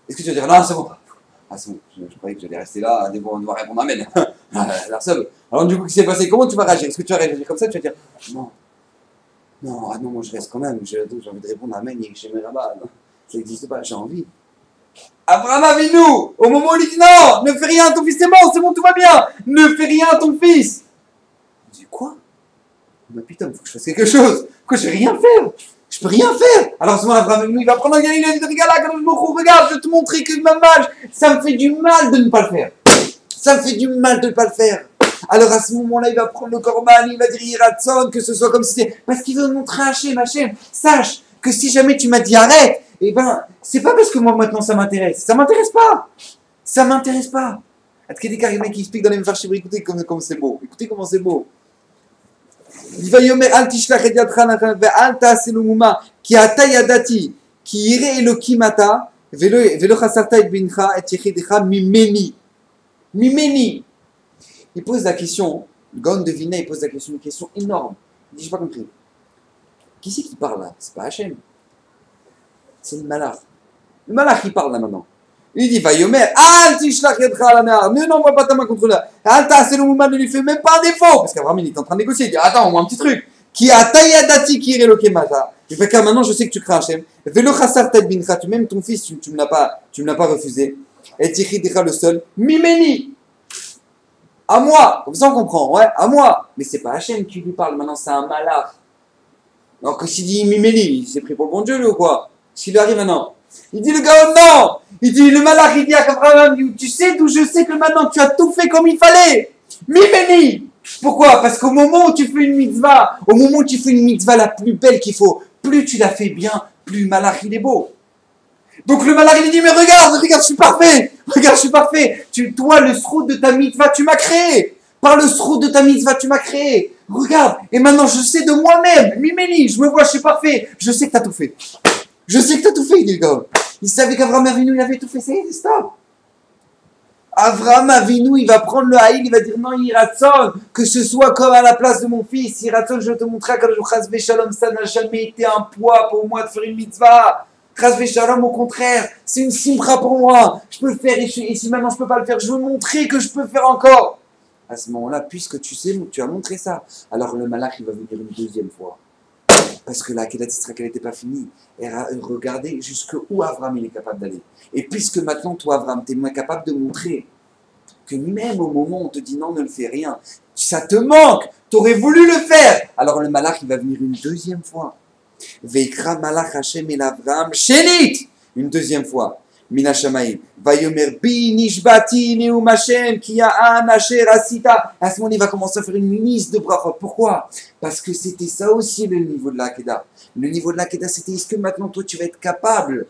Est-ce que tu vas dire, non, c'est bon? Ah, c'est bon, je croyais que j'allais rester là, on doit répondre amen. Alors, du coup, qu'est-ce qui s'est passé? Comment tu vas réagir? Est-ce que tu vas réagir comme ça? Tu vas dire, non. Non, moi je reste quand même, j'ai envie de répondre à Amen, chez mes rabbins. Ça n'existe pas, j'ai envie. Abraham Avinu, au moment où il dit non, ne fais rien, ton fils est mort, c'est bon, tout va bien, ne fais rien à ton fils. Je dis quoi? Mais putain, il faut que je fasse quelque chose. Quoi, je vais rien faire? Je peux rien faire. Alors, ce moment, Abraham Avinu, il va prendre un gars, il va dire regarde là, quand je me retrouve, regarde, je vais te montrer que ma mage, ça me fait du mal de ne pas le faire. Ça me fait du mal de ne pas le faire. Alors à ce moment-là, il va prendre le korban, il va dire Yeratzon, que ce soit comme si c'était. Parce qu'il veut montrer à Hachem, sache que si jamais tu m'as dit arrête, eh ben, c'est pas parce que moi maintenant ça m'intéresse. Ça m'intéresse pas. Ça m'intéresse pas. Il y en a qui expliquent dans les Mefarshim, écoutez comme c'est beau. Écoutez comment c'est beau. Il va yomer al tishlach et yadcha al ta'aseh lo muma ki ata yadati ki ire Elokim ata Velo chasarta et bincha et yechidecha mimeni. Mimeni. Il pose la question, le Gaon de Vilna, il pose la question, une question énorme. Il dit, j'ai pas compris. Qui c'est qui parle là? C'est pas Hachem. C'est le malach. Le malach, il parle là maintenant. Il dit, Vayomer, Al tishlach yadcha ala nehar. Ne n'envoie pas ta main contre là. Al ta'aseh lo mouman, ne lui fait même pas un défaut. Parce qu'Abraham, il est en train de négocier. Il dit, attends, on voit un petit truc. Qui a taïadati qui est lokemata. Il fait que maintenant, je sais que tu crains Hachem. Velo chasar tet bincha. Tu même ton fils, tu me l'as pas refusé. Et yechidecha le seul. Mimeni. À moi, comme ça on comprend, ouais, à moi. Mais c'est pas Hachem qui lui parle, maintenant c'est un malach. Alors que s'il dit Mimeli, il s'est pris pour le bon Dieu lui ou quoi? Qu'est-ce qui lui arrive maintenant? Il dit le gars, non. Il dit le malach, il dit à Abraham, tu sais d'où je sais que maintenant tu as tout fait comme il fallait. Mimeli. Pourquoi? Parce qu'au moment où tu fais une mitzvah, au moment où tu fais une mitzvah la plus belle qu'il faut, plus tu la fais bien, plus le malach il est beau. Donc le malach il dit, mais regarde, je suis parfait. Regarde, je suis parfait. Toi, le sroud de ta mitzvah, tu m'as créé. Par le sroud de ta mitzvah, tu m'as créé. Regarde, et maintenant je sais de moi-même. Mimeli, je me vois, je suis parfait. Je sais que tu as tout fait. Je sais que tu as tout fait, il dit le gars. Il savait qu'Avraham Avinu, il avait tout fait. C'est stop. Avraham Avinu, il va prendre le haïl, il va dire non, Iratson, que ce soit comme à la place de mon fils. Iratson, je vais te montrer que le chas v'shalom, ça n'a jamais été un poids pour moi de faire une mitzvah. Chas v'shalom, au contraire, c'est une simcha pour moi. Je peux le faire et si maintenant je peux pas le faire, je veux montrer que je peux le faire encore. À ce moment-là, puisque tu sais, tu as montré ça, alors le malach, il va venir une deuxième fois. Parce que la Kedat Yisraël, elle n'était pas finie. Et regardez jusqu'où Abraham il est capable d'aller. Et puisque maintenant, toi, Abraham, tu es moins capable de montrer que même au moment où on te dit non, ne le fais rien, ça te manque, tu aurais voulu le faire. Alors le malach, il va venir une deuxième fois. Veikra malach Hashem el Avraham shenit. Une deuxième fois. Mina Shamaim. Vayomer bi nishbati neum Hashem ki ya'an asher asita. À ce moment, il va commencer à faire une liste de brachot. Pourquoi? Parce que c'était ça aussi le niveau de l'Akedah. Le niveau de l'Akedah, c'était est-ce que maintenant, toi, tu vas être capable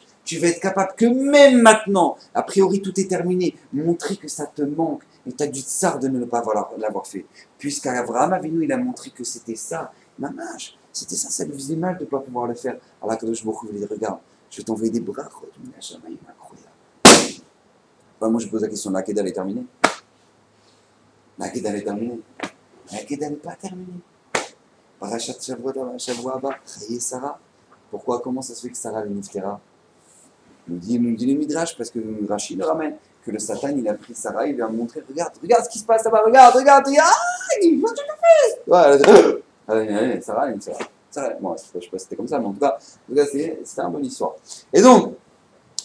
que même maintenant, a priori, tout est terminé, montrer que ça te manque et tu as du tsar de ne pas l'avoir fait. Puisqu'Avraham Avinu, il a montré que c'était ça. Mamage, c'était ça, ça lui faisait mal de ne pas pouvoir le faire. Alors que je me dis, regarde, je vais t'envoyer des brachot, Mina Shamaim, incroyable. Enfin, moi, je pose la question, l'Akedah, elle est terminée? L'Akedah, elle est terminée? L'Akedah n'est pas terminée. Parashat Shavua Abba, Chaye Sarah. Pourquoi? Comment ça se fait que Sarah est Niftera? nous dit le Midrash, parce que le Midrash il le ramène, que le Satan il a pris Sarah, il lui a montré, regarde ce qui se passe là-bas, regarde, qu'est-ce que tu fais? Sarah, bon, je sais pas si c'était comme ça, mais en tout cas c'était une bonne histoire. Et donc,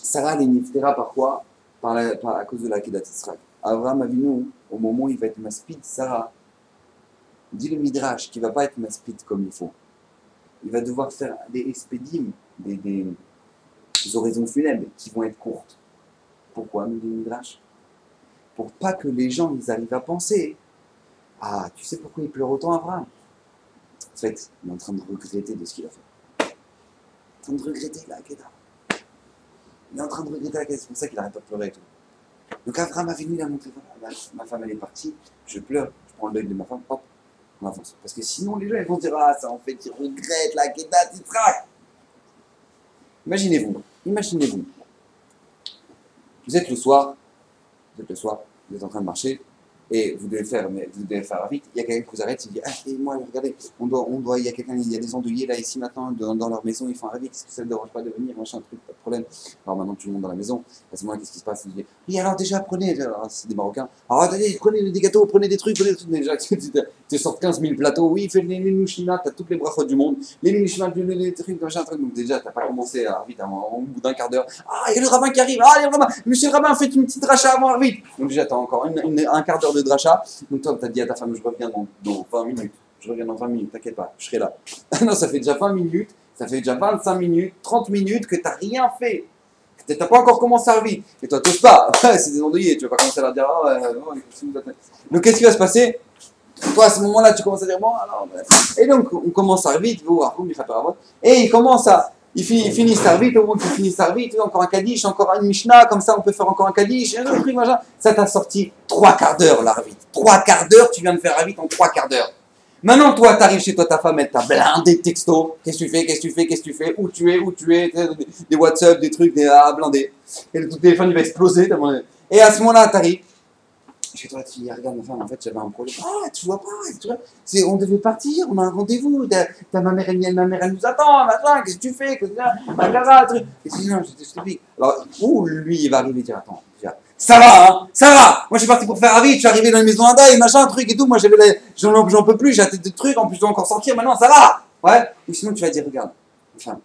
Sarah elle est Niftera par quoi? À cause de la Kedat Yisraël. Abraham Avinu, au moment où il va être maspid, Sarah, dit le Midrash qu'il ne va pas être maspid comme il faut. Il va devoir faire des expédimes, des oraisons funèbres qui vont être courtes. Pourquoi, nous dit le Midrash? Pour pas que les gens ils arrivent à penser, ah, tu sais pourquoi il pleure autant Abraham? En fait, il est en train de regretter de ce qu'il a fait. Il est en train de regretter la Kedah. Il est en train de regretter la Kedah, c'est pour ça qu'il n'arrête pas de pleurer et tout. Donc Abraham a venu, il a montré, voilà, ma femme elle est partie, je pleure, je prends le deuil de ma femme, hop, on avance. Parce que sinon les gens ils vont dire, ah ça en fait il regrette la Kedah Yitzhak. Imaginez-vous, vous êtes le soir, vous êtes en train de marcher, et vous devez faire vite, il y a quelqu'un qui vous arrête, il dit, ah, et moi, regardez, il y a des endeuillés là, ici maintenant, dans leur maison, ils font un vite, est-ce que ça ne dérange pas de venir, machin, truc, pas de problème. Alors maintenant, tu montes dans la maison, à ce moment-là, qu'est-ce qui se passe? Il dit, oui, alors déjà, c'est des Marocains, alors attendez, prenez des gâteaux, prenez des trucs, déjà, tu sors 15 000 plateaux, oui, fais les nushima, t'as toutes les brachot du monde, les nushima, les trucs, machin, truc, donc déjà, t'as pas commencé à vite, au bout d'un quart d'heure, ah, il y a le rabbin qui arrive, ah, il y a le rabbin, monsieur le rabbin, faites une petite rachat avant, vite. Donc déjà, t'as encore un quart d'heure de dracha. Donc toi, tu as dit à ta femme, je reviens dans 20 minutes. Je reviens dans 20 minutes, t'inquiète pas, je serai là. Non, ça fait déjà 20 minutes, ça fait déjà 25 minutes, 30 minutes que tu n'as rien fait. Tu n'as pas encore commencé à vivre. Et toi, t'oses pas. C'est des endeuillés, tu vas pas commencer à leur dire, donc qu'est-ce qui va se passer? Toi, à ce moment-là, tu commences à dire, bon, alors. Et donc, on commence à vite, et il commence à. Il finit Sarvit, au moment qu'il finit Sarvit, encore un Kaddish, encore une Mishnah, comme ça on peut faire encore un Kaddish, un autre truc, machin. Ça t'a sorti 3 quarts d'heure, la Ravit. 3 quarts d'heure, tu viens de faire Ravit en 3 quarts d'heure. Maintenant, toi, t'arrives chez toi, ta femme, elle t'a blindé de textos. Qu'est-ce que tu fais, qu'est-ce que tu fais, qu'est-ce que tu fais, où tu es, des WhatsApp, des trucs, des blindés. Et ton téléphone, il va exploser. Et à ce moment-là, t'arrives. Chez toi, tu dis, regarde, ma femme, en fait, j'avais un problème. Ah, tu vois pas, tu vois. On devait partir, on a un rendez-vous. Ma mère, elle nous attend, machin, qu'est-ce que tu fais, qu'est-ce que tu fais, ma cara, truc. Et tu dis, non, je t'explique. Alors, où lui, il va arriver et dire, attends, ça va, hein, ça va. Moi, je suis parti pour faire un vide, je suis arrivé dans une maison à deuil, machin, truc et tout. Moi, j'en peux plus, j'ai la tête de trucs, en plus, je dois encore sortir, maintenant, ça va. Ouais. Ou sinon, tu vas dire, regarde, enfin,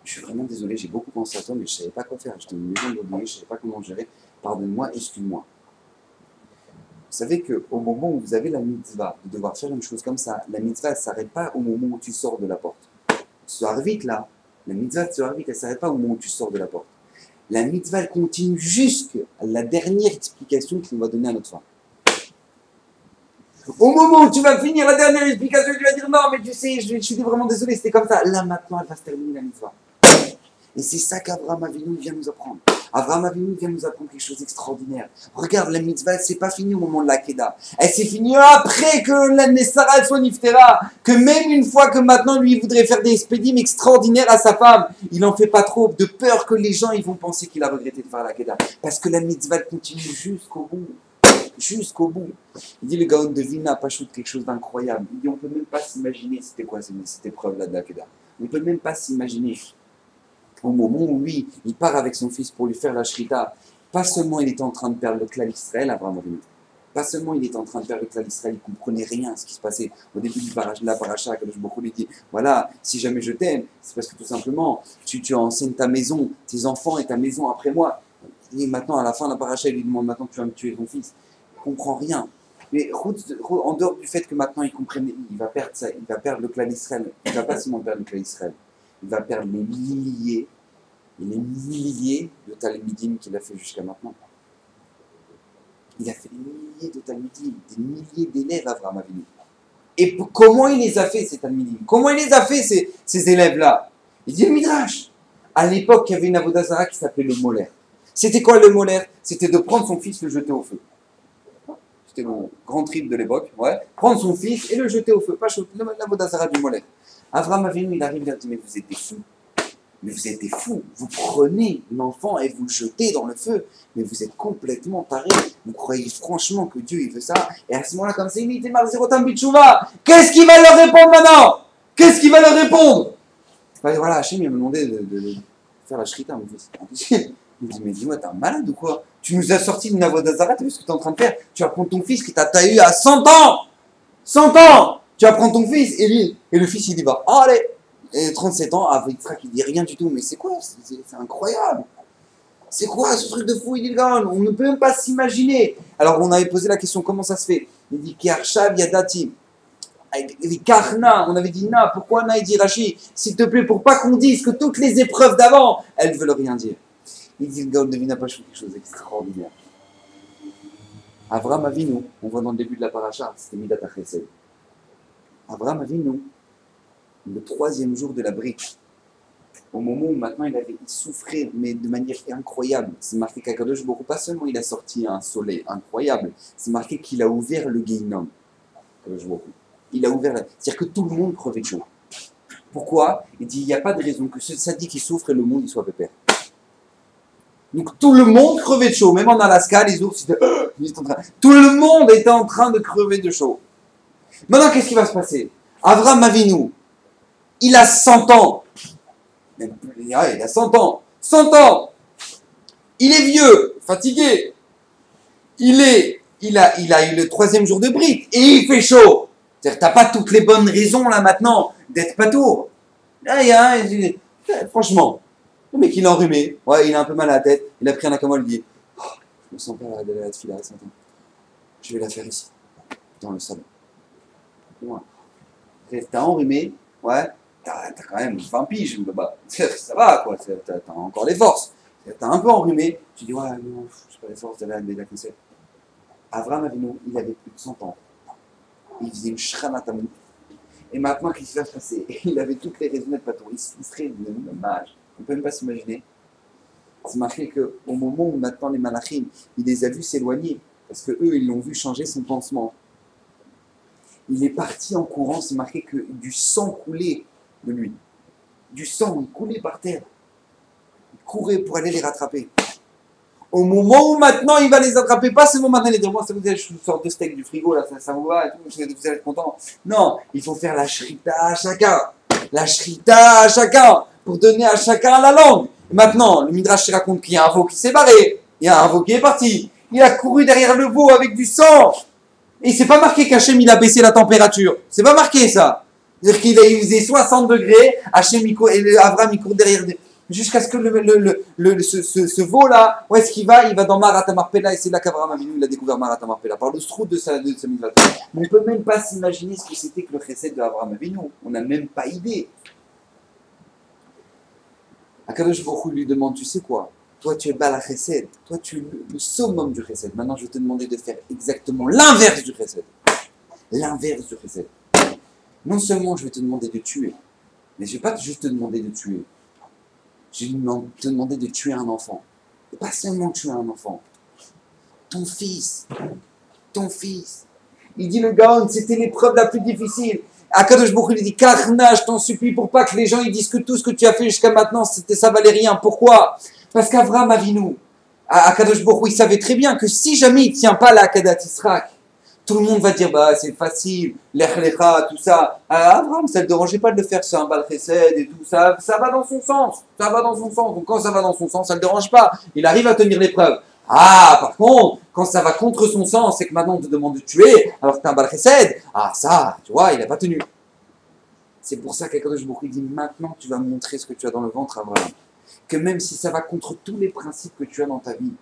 je suis vraiment désolé, j'ai beaucoup pensé à toi, mais je savais pas quoi faire. J'étais une maison d'oublier, je savais pas comment gérer. Pardonne-moi, excuse-moi. Vous savez qu'au moment où vous avez la mitzvah de devoir faire une chose comme ça, la mitzvah ne s'arrête pas au moment où tu sors de la porte. Tu sors vite là. La mitzvah te sort vite, elle ne s'arrête pas au moment où tu sors de la porte. La mitzvah, elle continue jusqu'à la dernière explication qu'on va donner à notre femme. Au moment où tu vas finir la dernière explication, tu vas dire non, mais tu sais, je suis vraiment désolé, c'était comme ça. Là maintenant, elle va se terminer la mitzvah. Et c'est ça qu'Avraham Avinu vient nous apprendre. Avraham Avinu vient nous apprendre quelque chose d'extraordinaire. Regarde, la mitzvah, elle s'est pas finie au moment de la Kedah. Elle s'est finie après que la Nessara soit Niftera. Que même une fois que maintenant, lui, il voudrait faire des expédimes extraordinaires à sa femme, il en fait pas trop, de peur que les gens ils vont penser qu'il a regretté de faire la Kedah. Parce que la mitzvah, elle continue jusqu'au bout. Jusqu'au bout. Il dit, le Gaon de Vina, pas shoot quelque chose d'incroyable. Il dit, on peut même pas s'imaginer c'était quoi cette épreuve-là de la Kedah. On peut même pas s'imaginer. Au moment où lui, il part avec son fils pour lui faire la shrita, pas seulement il était en train de perdre le clan Israël, Abraham Avinu. Pas seulement il était en train de perdre le clan Israël, il ne comprenait rien à ce qui se passait. Au début de la paracha, quand je lui dit, voilà, si jamais je t'aime, c'est parce que tout simplement, tu enseignes ta maison, tes enfants et ta maison après moi. Et maintenant, à la fin de la paracha, il lui demande maintenant tu vas me tuer ton fils. Il ne comprend rien. Mais en dehors du fait que maintenant il comprenne, il va perdre ça, il va perdre le clan Israël. Il ne va pas seulement perdre le clan Israël. Il va perdre les milliers de Talmidim qu'il a fait jusqu'à maintenant. Il a fait des milliers de Talmidim, des milliers d'élèves Avraham Avinu. Et comment il les a fait, ces Talmidim? Comment il les a fait, ces élèves-là? Il dit le Midrash. À l'époque, il y avait une Avodah Zarah qui s'appelait le Moler. C'était quoi le Moler? C'était de prendre son fils et le jeter au feu. C'était le grand trip de l'époque. Ouais. Prendre son fils et le jeter au feu. Pas l'Avodah Zarah du Moler. Avraham Avinu, il arrive et il dit, mais vous êtes des fous. Mais vous êtes des fous. Vous prenez l'enfant et vous le jetez dans le feu. Mais vous êtes complètement tarés. Vous croyez franchement que Dieu, il veut ça? Et à ce moment-là, comme c'est unité Marzerotam Bitchouva, qu'est-ce qu'il va leur répondre maintenant? Qu'est-ce qu'il va leur répondre? Voilà, Hachem, il m'a demandé de faire la shrita, mon fils. Il me dit, mais dis-moi, t'es un malade ou quoi? Tu nous as sorti d'une Avodah Zarah, t'as vu ce que t'es en train de faire? Tu vas prendre ton fils qui t'a eu à 100 ans! 100 ans! Tu vas prendre ton fils, et le fils, il dit, bah, oh, allez! Et 37 ans, avec Yitzhak, il dit rien du tout. Mais c'est quoi? C'est incroyable. C'est quoi ce truc de fou illégal? On ne peut même pas s'imaginer. Alors, on avait posé la question, comment ça se fait? Il dit, Kiarshav Yadati. Il dit, Karna. On avait dit, Na. Pourquoi Na? Il dit, Rashi, s'il te plaît, pour pas qu'on dise que toutes les épreuves d'avant, elles veulent rien dire. Il dit, le gars, on devine pas quelque chose d'extraordinaire. Avraham Avinu, on voit dans le début de la paracha, c'était Midat HaChesed. Avraham Avinu, le 3e jour de la brique, au moment où maintenant il souffrait, mais de manière incroyable. C'est marqué qu'Akadosh Baruch Hu, pas seulement il a sorti un soleil incroyable, c'est marqué qu'il a ouvert le Gehinnom. Il a ouvert, c'est-à-dire que tout le monde crevait de chaud. Pourquoi? Il dit, il n'y a pas de raison que ce sadique qui souffre et le monde il soit pépère. Donc tout le monde crevait de chaud, même en Alaska, les ours, tout le monde était en train de crever de chaud. Maintenant, qu'est-ce qui va se passer? Avraham Avinu, il a 100 ans. Même plus, il a 100 ans. 100 ans. Il est vieux, fatigué. Il a eu le 3e jour de brite et il fait chaud. C'est-à-dire, t'as pas toutes les bonnes raisons là maintenant d'être patour. Là, franchement, le mec il est enrhumé. Ouais, il a un peu mal à la tête. Il a pris un acamol, il dit, oh, je me sens pas d'aller à la tefila ce matin. Je vais la faire ici, dans le salon. T'as enrhumé, ouais. T'as quand même 20 piges là-bas. Ça va, quoi. T'as encore les forces. T'as un peu enrhumé. Tu dis, ouais, non, je n'ai pas les forces d'aller à la conseil. Avraham Avinu, il avait plus de 100 ans. Il faisait une shranatamout. Et maintenant, qu'est-ce qui va se passer? Il avait toutes les raisons d'être patron. Il serait de même âge. On ne peut même pas s'imaginer. C'est marqué qu'au moment où maintenant les malachim, il les a vus s'éloigner. Parce qu'eux, ils l'ont vu changer son pansement. Il est parti en courant, c'est marqué que du sang coulait de lui. Du sang, il coulait par terre. Il courait pour aller les rattraper. Au moment où maintenant il va les attraper, pas ce moment maintenant, il va dire, moi, ça vous avez une sorte de steak du frigo, là, ça vous va, et tout, vous allez être content. Non, il faut faire la shrita à chacun. La shrita à chacun, pour donner à chacun la langue. Et maintenant, le Midrash raconte qu'il y a un veau qui s'est barré, il y a un veau qui est parti, il a couru derrière le veau avec du sang. Et c'est pas marqué qu'Hachem il a baissé la température. C'est pas marqué ça. C'est-à-dire qu'il faisait 60 degrés, Hachem et Avram il court derrière. Jusqu'à ce que ce veau-là, où est-ce qu'il va? Il va dans Marat Marpella et c'est là qu'Avraham Avinu il a découvert Marat Marpella par le strout de sa mitzvah. On ne peut même pas s'imaginer ce que c'était que le chesed de Avraham Avinu. On n'a même pas idée. Akadosh Baruch Hu lui demande, tu sais quoi? Toi tu es Bala Chesed, toi tu es le summum du chesed. Maintenant je vais te demander de faire exactement l'inverse du chesed. L'inverse du chesed. Non seulement je vais te demander de tuer, mais je ne vais pas juste te demander de tuer. Je vais te demander de tuer un enfant. Et pas seulement tuer un enfant. Ton fils. Ton fils. Il dit le Gaon, c'était l'épreuve la plus difficile. Akadosh Baruch Hu il dit, Karna, je t'en supplie pour pas que les gens ils disent que tout ce que tu as fait jusqu'à maintenant, ça valait rien. Pourquoi? Parce qu'Avraham Avinu, Akadosh Baruch Hu, il savait très bien que si jamais il ne tient pas la Akadat Israq, tout le monde va dire, bah c'est facile, l'Echlecha, tout ça. Abraham, ça ne le dérangeait pas de le faire, c'est un bal chesed et tout, ça va dans son sens. Ça va dans son sens. Donc quand ça va dans son sens, ça ne le dérange pas. Il arrive à tenir l'épreuve. Ah, par contre, quand ça va contre son sens et que maintenant on te demande de tuer, alors que tu es un bal chesed, ah ça, tu vois, il n'a pas tenu. C'est pour ça qu'Akadosh Baruch Hu dit, maintenant tu vas me montrer ce que tu as dans le ventre, Abraham. Que même si ça va contre tous les principes que tu as dans ta vie,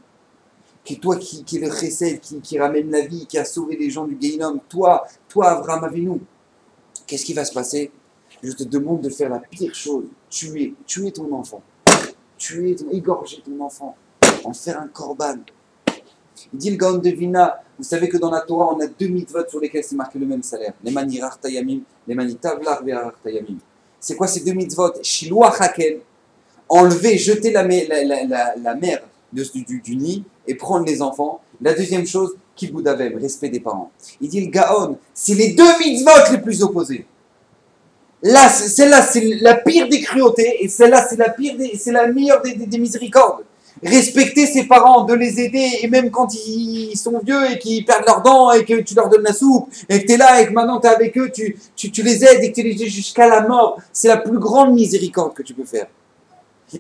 que toi qui est le chesed, qui ramène la vie, qui a sauvé les gens du Gehinnom, toi Avraham Avinu, qu'est-ce qui va se passer? Je te demande de faire la pire chose, tuer ton enfant, égorger ton enfant, en faire un korban. Il dit le Gaon de Vilna, vous savez que dans la Torah, on a 2 mitzvot sur lesquels c'est marqué le même salaire, les mani rartayamim, les mani tavlar ve'artayamim. C'est quoi ces 2 mitzvot? Shiloach haken, enlever, jeter la mère du nid et prendre les enfants. La deuxième chose, kibud avem, respect des parents. Il dit le Gaon, c'est les 2 mitzvot les plus opposés. Là, celle-là, c'est la pire des cruautés et celle-là, c'est la meilleure des miséricordes. Respecter ses parents, de les aider, et même quand ils sont vieux et qu'ils perdent leurs dents et que tu leur donnes la soupe et que tu es là et que maintenant tu es avec eux, tu les aides et que tu les aides jusqu'à la mort, c'est la plus grande miséricorde que tu peux faire.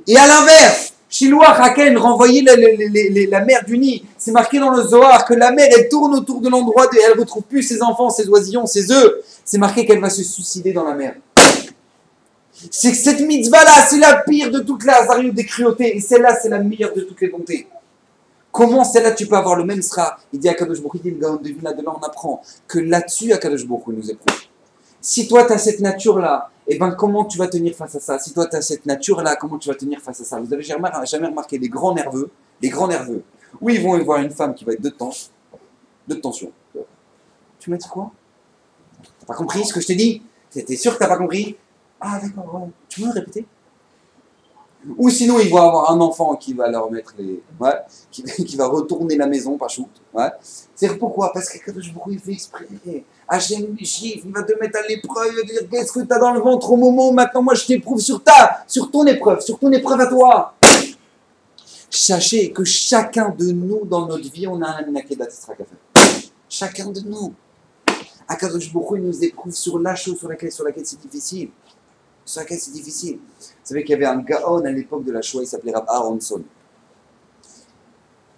Et à l'inverse, Shiloach Haken, renvoyer la mère du nid. C'est marqué dans le Zohar que la mère, elle tourne autour de l'endroit, elle ne retrouve plus ses enfants, ses oisillons, ses œufs. C'est marqué qu'elle va se suicider dans la mer. C'est que cette mitzvah-là, c'est la pire de toutes les hazariot des cruautés. Et celle-là, c'est la meilleure de toutes les bontés. Comment celle-là, tu peux avoir le même sera? Il dit à Kadosh Baruch Hu, de là, on apprend que là-dessus, à Kadosh Baruch Hu nous éprouve. Si toi, tu as cette nature-là, eh ben, comment tu vas tenir face à ça? Si toi, tu as cette nature-là, comment tu vas tenir face à ça? Vous avez jamais remarqué les grands nerveux, où ils vont voir une femme qui va être de tension. Tu m'as dit quoi? T'as pas compris ce que je t'ai dit? T'es sûr que t'as pas compris? Ah d'accord, ouais. Tu peux me répéter? Ou sinon, ils vont avoir un enfant qui va leur mettre qui va retourner la maison, pas shoot. Ouais. C'est pourquoi? Parce que Kadosh Baruch Hu, il fait exprès. Hachem juif, il va te mettre à l'épreuve, il va te dire qu'est-ce que tu as dans le ventre au moment où maintenant moi je t'éprouve sur ton épreuve à toi. Sachez que chacun de nous dans notre vie, on a un Akedat Israq à faire. Chacun de nous. Akadosh Baruch Hu, il nous éprouve sur la chose sur laquelle c'est difficile. Sur laquelle c'est difficile. Vous savez qu'il y avait un Gaon à l'époque de la Shoah, il s'appelait Rav Aronson.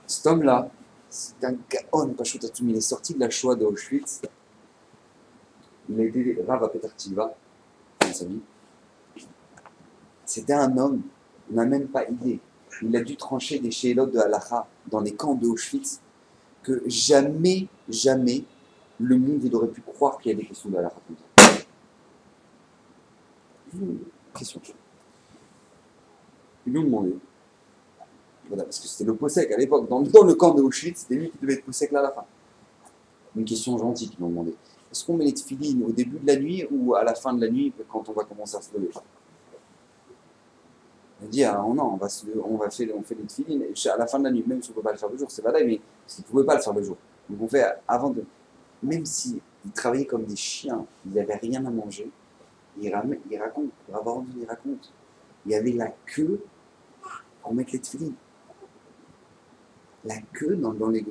Cet homme-là, c'est un Gaon, il est sorti de la Shoah de Auschwitz. Il a aidé Rav à Petar Tikva dans sa vie. C'était un homme, on n'a même pas idée. Il a dû trancher des shélotes de halacha dans les camps de Auschwitz que jamais le monde il aurait pu croire qu'il y a des questions de halacha comme ça. Une question. Ils lui ont demandé, voilà, parce que c'était le possèque à l'époque, dans le camp de Auschwitz, c'était lui qui devait être possèque là à la fin. Une question gentille qu'ils lui ont demandé. Est-ce qu'on met les tefilines au début de la nuit ou à la fin de la nuit quand on va commencer à se lever? Il a dit, ah non, on fait les tefilines à la fin de la nuit, même si on ne peut pas le faire le jour, c'est pas là, mais parce qu'il ne pouvait pas le faire le jour. Donc on fait avant de... Même si Ils travaillaient comme des chiens, ils n'avaient rien à manger. Il raconte, Rav il raconte, il y avait la queue pour mettre les tefilines. La queue dans les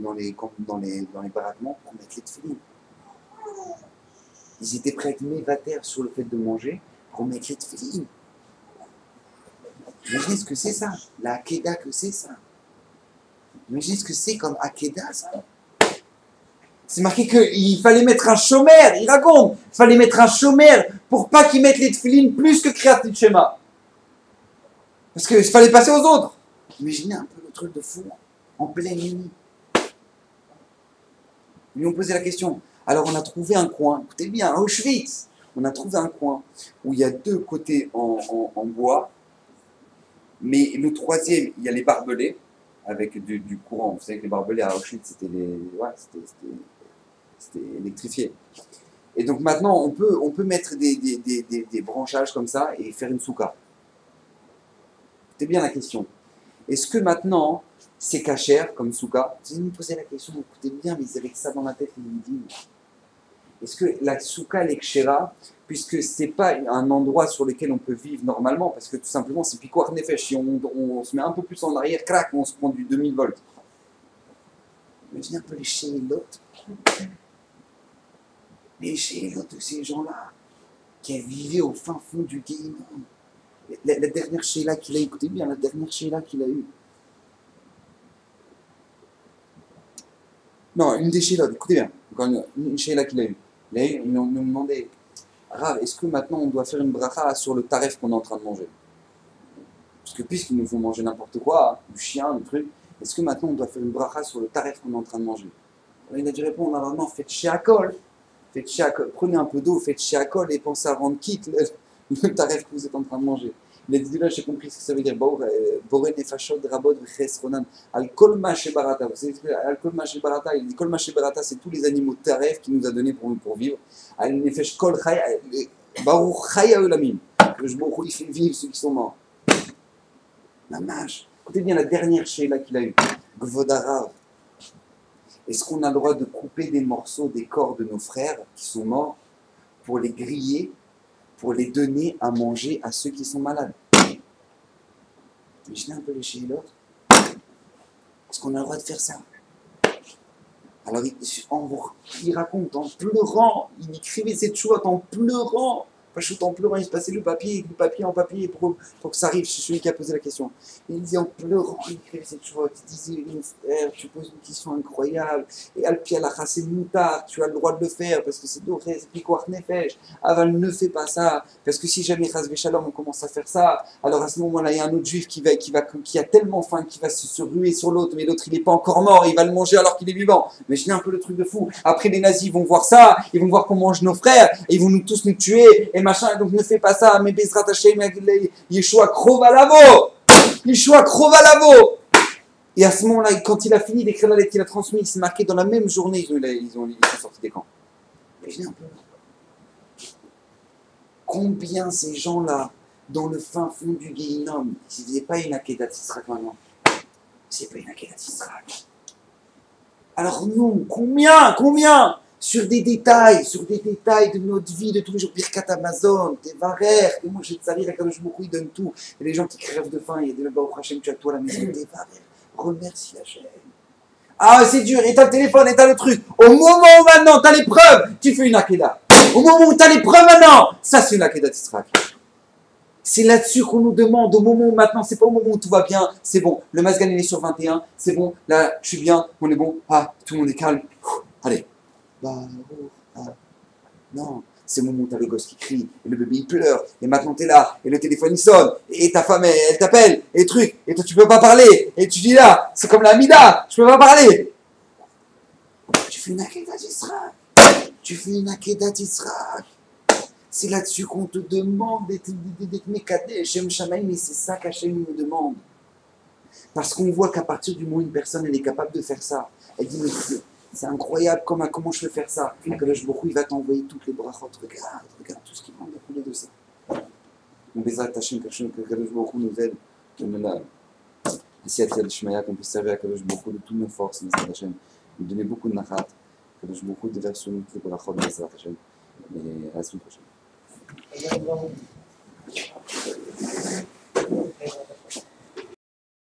baraquements pour mettre les tefilines. Ils étaient prêts à être mévataires sur le fait de manger pour mettre les tefilines. Imaginez ce que c'est ça, la Hakeda que c'est ça. Imaginez ce que c'est comme Hakeda ça. C'est marqué qu'il fallait mettre un chômeur, il raconte, il fallait mettre un chômeur pour pas qu'ils mettent les tefilines plus que Kriyat Shema. Parce qu'il fallait passer aux autres. Imaginez un peu le truc de fou, en pleine nuit. Ils lui ont posé la question. Alors on a trouvé un coin, écoutez bien, à Auschwitz, on a trouvé un coin où il y a 2 côtés en bois, mais le troisième, il y a les barbelés avec du courant. Vous savez que les barbelés à Auschwitz, c'était électrifié. Et donc maintenant, on peut mettre des branchages comme ça et faire une souka. C'était bien la question. Est-ce que maintenant, c'est cachère comme souka? Vous allez me poser la question, écoutez bien, mais ils avaient ça dans la tête, les Yéhudim. Est-ce que la souka, elle est kshera, puisque ce n'est pas un endroit sur lequel on peut vivre normalement, parce que tout simplement, c'est pikoar nefesh. Si on se met un peu plus en arrière, crac, on se prend du 2000 volts. Imaginez un peu les chélotes. Les chélotes de ces gens-là, qui vivaient au fin fond du Guéhinom. La dernière Sheila qu'il a eue, écoutez bien, la dernière Sheila qu'il a eue. Non, une des Sheilas, écoutez bien, une Sheila qu'il a eue. Ils nous demandaient, Rav, est-ce que maintenant on doit faire une bracha sur le taref qu'on est en train de manger? Parce que puisqu'ils nous font manger n'importe quoi, du chien, du truc, est-ce que maintenant on doit faire une bracha sur le taref qu'on est en train de manger? Alors il a dû répondre, alors non, faites sheakol, prenez un peu d'eau, faites sheakol et pensez à rendre quitte le taref que vous êtes en train de manger. Il a dit là, j'ai compris ce que ça veut dire. Boré nefashot rabot v'ches ronan al kol ma shebarata. Vous savez al kol ma shebarata. Il dit kol ma shebarata, c'est tous les animaux taref qu'il nous a donnés pour vivre. Al nefesh kol chay baruch chay haolamim. Que je il fait vivre ceux qui sont morts. Mamash. Écoutez bien la dernière sheila qu'il a eue. Gvodarav. Est-ce qu'on a le droit de couper des morceaux des corps de nos frères qui sont morts pour les griller, pour les donner à manger à ceux qui sont malades? Imaginez un peu les chélotes. Est-ce qu'on a le droit de faire ça? Alors il raconte en pleurant, il écrivait cette chose en pleurant. En pleurant, il se passait le papier en papier pour que ça arrive chez celui qui a posé la question. Et il disait en pleurant, il écrivait cette chose, il disait, mon frère, tu poses une question incroyable, et al-pi al-akha, c'est moutard, tu as le droit de le faire, parce que c'est doré, c'est pikoar nefesh. Aval, ne fais pas ça, parce que si jamais chas v'shalom, on commence à faire ça, alors à ce moment-là, il y a un autre juif qui a tellement faim qu'il va se ruer sur l'autre, mais l'autre il n'est pas encore mort, il va le manger alors qu'il est vivant. Mais je n'ai un peu le truc de fou. Après les nazis vont voir ça, ils vont voir qu'on mange nos frères, et ils vont tous nous tuer, et machin, donc ne fais pas ça, mais Bezrat Hashem, Yeshua Krovalavo, Yeshua Krovalavo. Et à ce moment-là, quand il a fini d'écrire la lettre qu'il a transmise, c'est marqué dans la même journée, ils sont sortis des camps. Imaginez un peu. Combien ces gens-là, dans le fin fond du Guéhinom, s'ils ne faisaient pas une Akedat Yisraël maintenant, c'est pas une Akedat Yisraël. Alors nous, combien sur des détails de notre vie, de tous les jours, Birkat Amazon, Tevarer, que moi j'ai tsari, Akadosh Baruch Hu, il donne tout. Et les gens qui crèvent de faim, il y a des Baruch Hashem, tu as toi à la maison, Tevarer, remercie Hashem. Ah, c'est dur, et t'as le téléphone, et t'as le truc. Au moment où maintenant t'as les preuves, tu fais une Akedah. Au moment où t'as les preuves maintenant, ça c'est une Akedah Yisraël. C'est là-dessus qu'on nous demande, au moment où maintenant, c'est pas au moment où tout va bien, c'est bon, le Mazgan il est sur 21, c'est bon, là je suis bien, on est bon, ah, tout le monde est calme, allez. Non, c'est le moment où t'as le gosse qui crie, et le bébé il pleure, et maintenant t'es là, et le téléphone il sonne, et ta femme elle t'appelle, et truc, et toi tu peux pas parler, et tu dis là, c'est comme la Mida, je peux pas parler. Tu fais une Akedat Yisraël. C'est là-dessus qu'on te demande d'être mécadé, Shem Shamaïm, et c'est ça qu'Hachem nous demande. Parce qu'on voit qu'à partir du moment où une personne elle est capable de faire ça, elle dit mais c'est incroyable, comment je peux faire ça? Akadosh Baruch Hu, il va t'envoyer toutes les brachot, regarde tout ce qui va en découler de ça. On Bezrat Hashem, qu'Akadosh Baruch Hu nous aide, ici à Triad Shmaya, qu'on puisse servir Akadosh Baruch Hu de toutes nos forces, Bezrat Hashem, nous donner beaucoup de nachat. Que beaucoup de versions de la Chod, et à la semaine prochaine.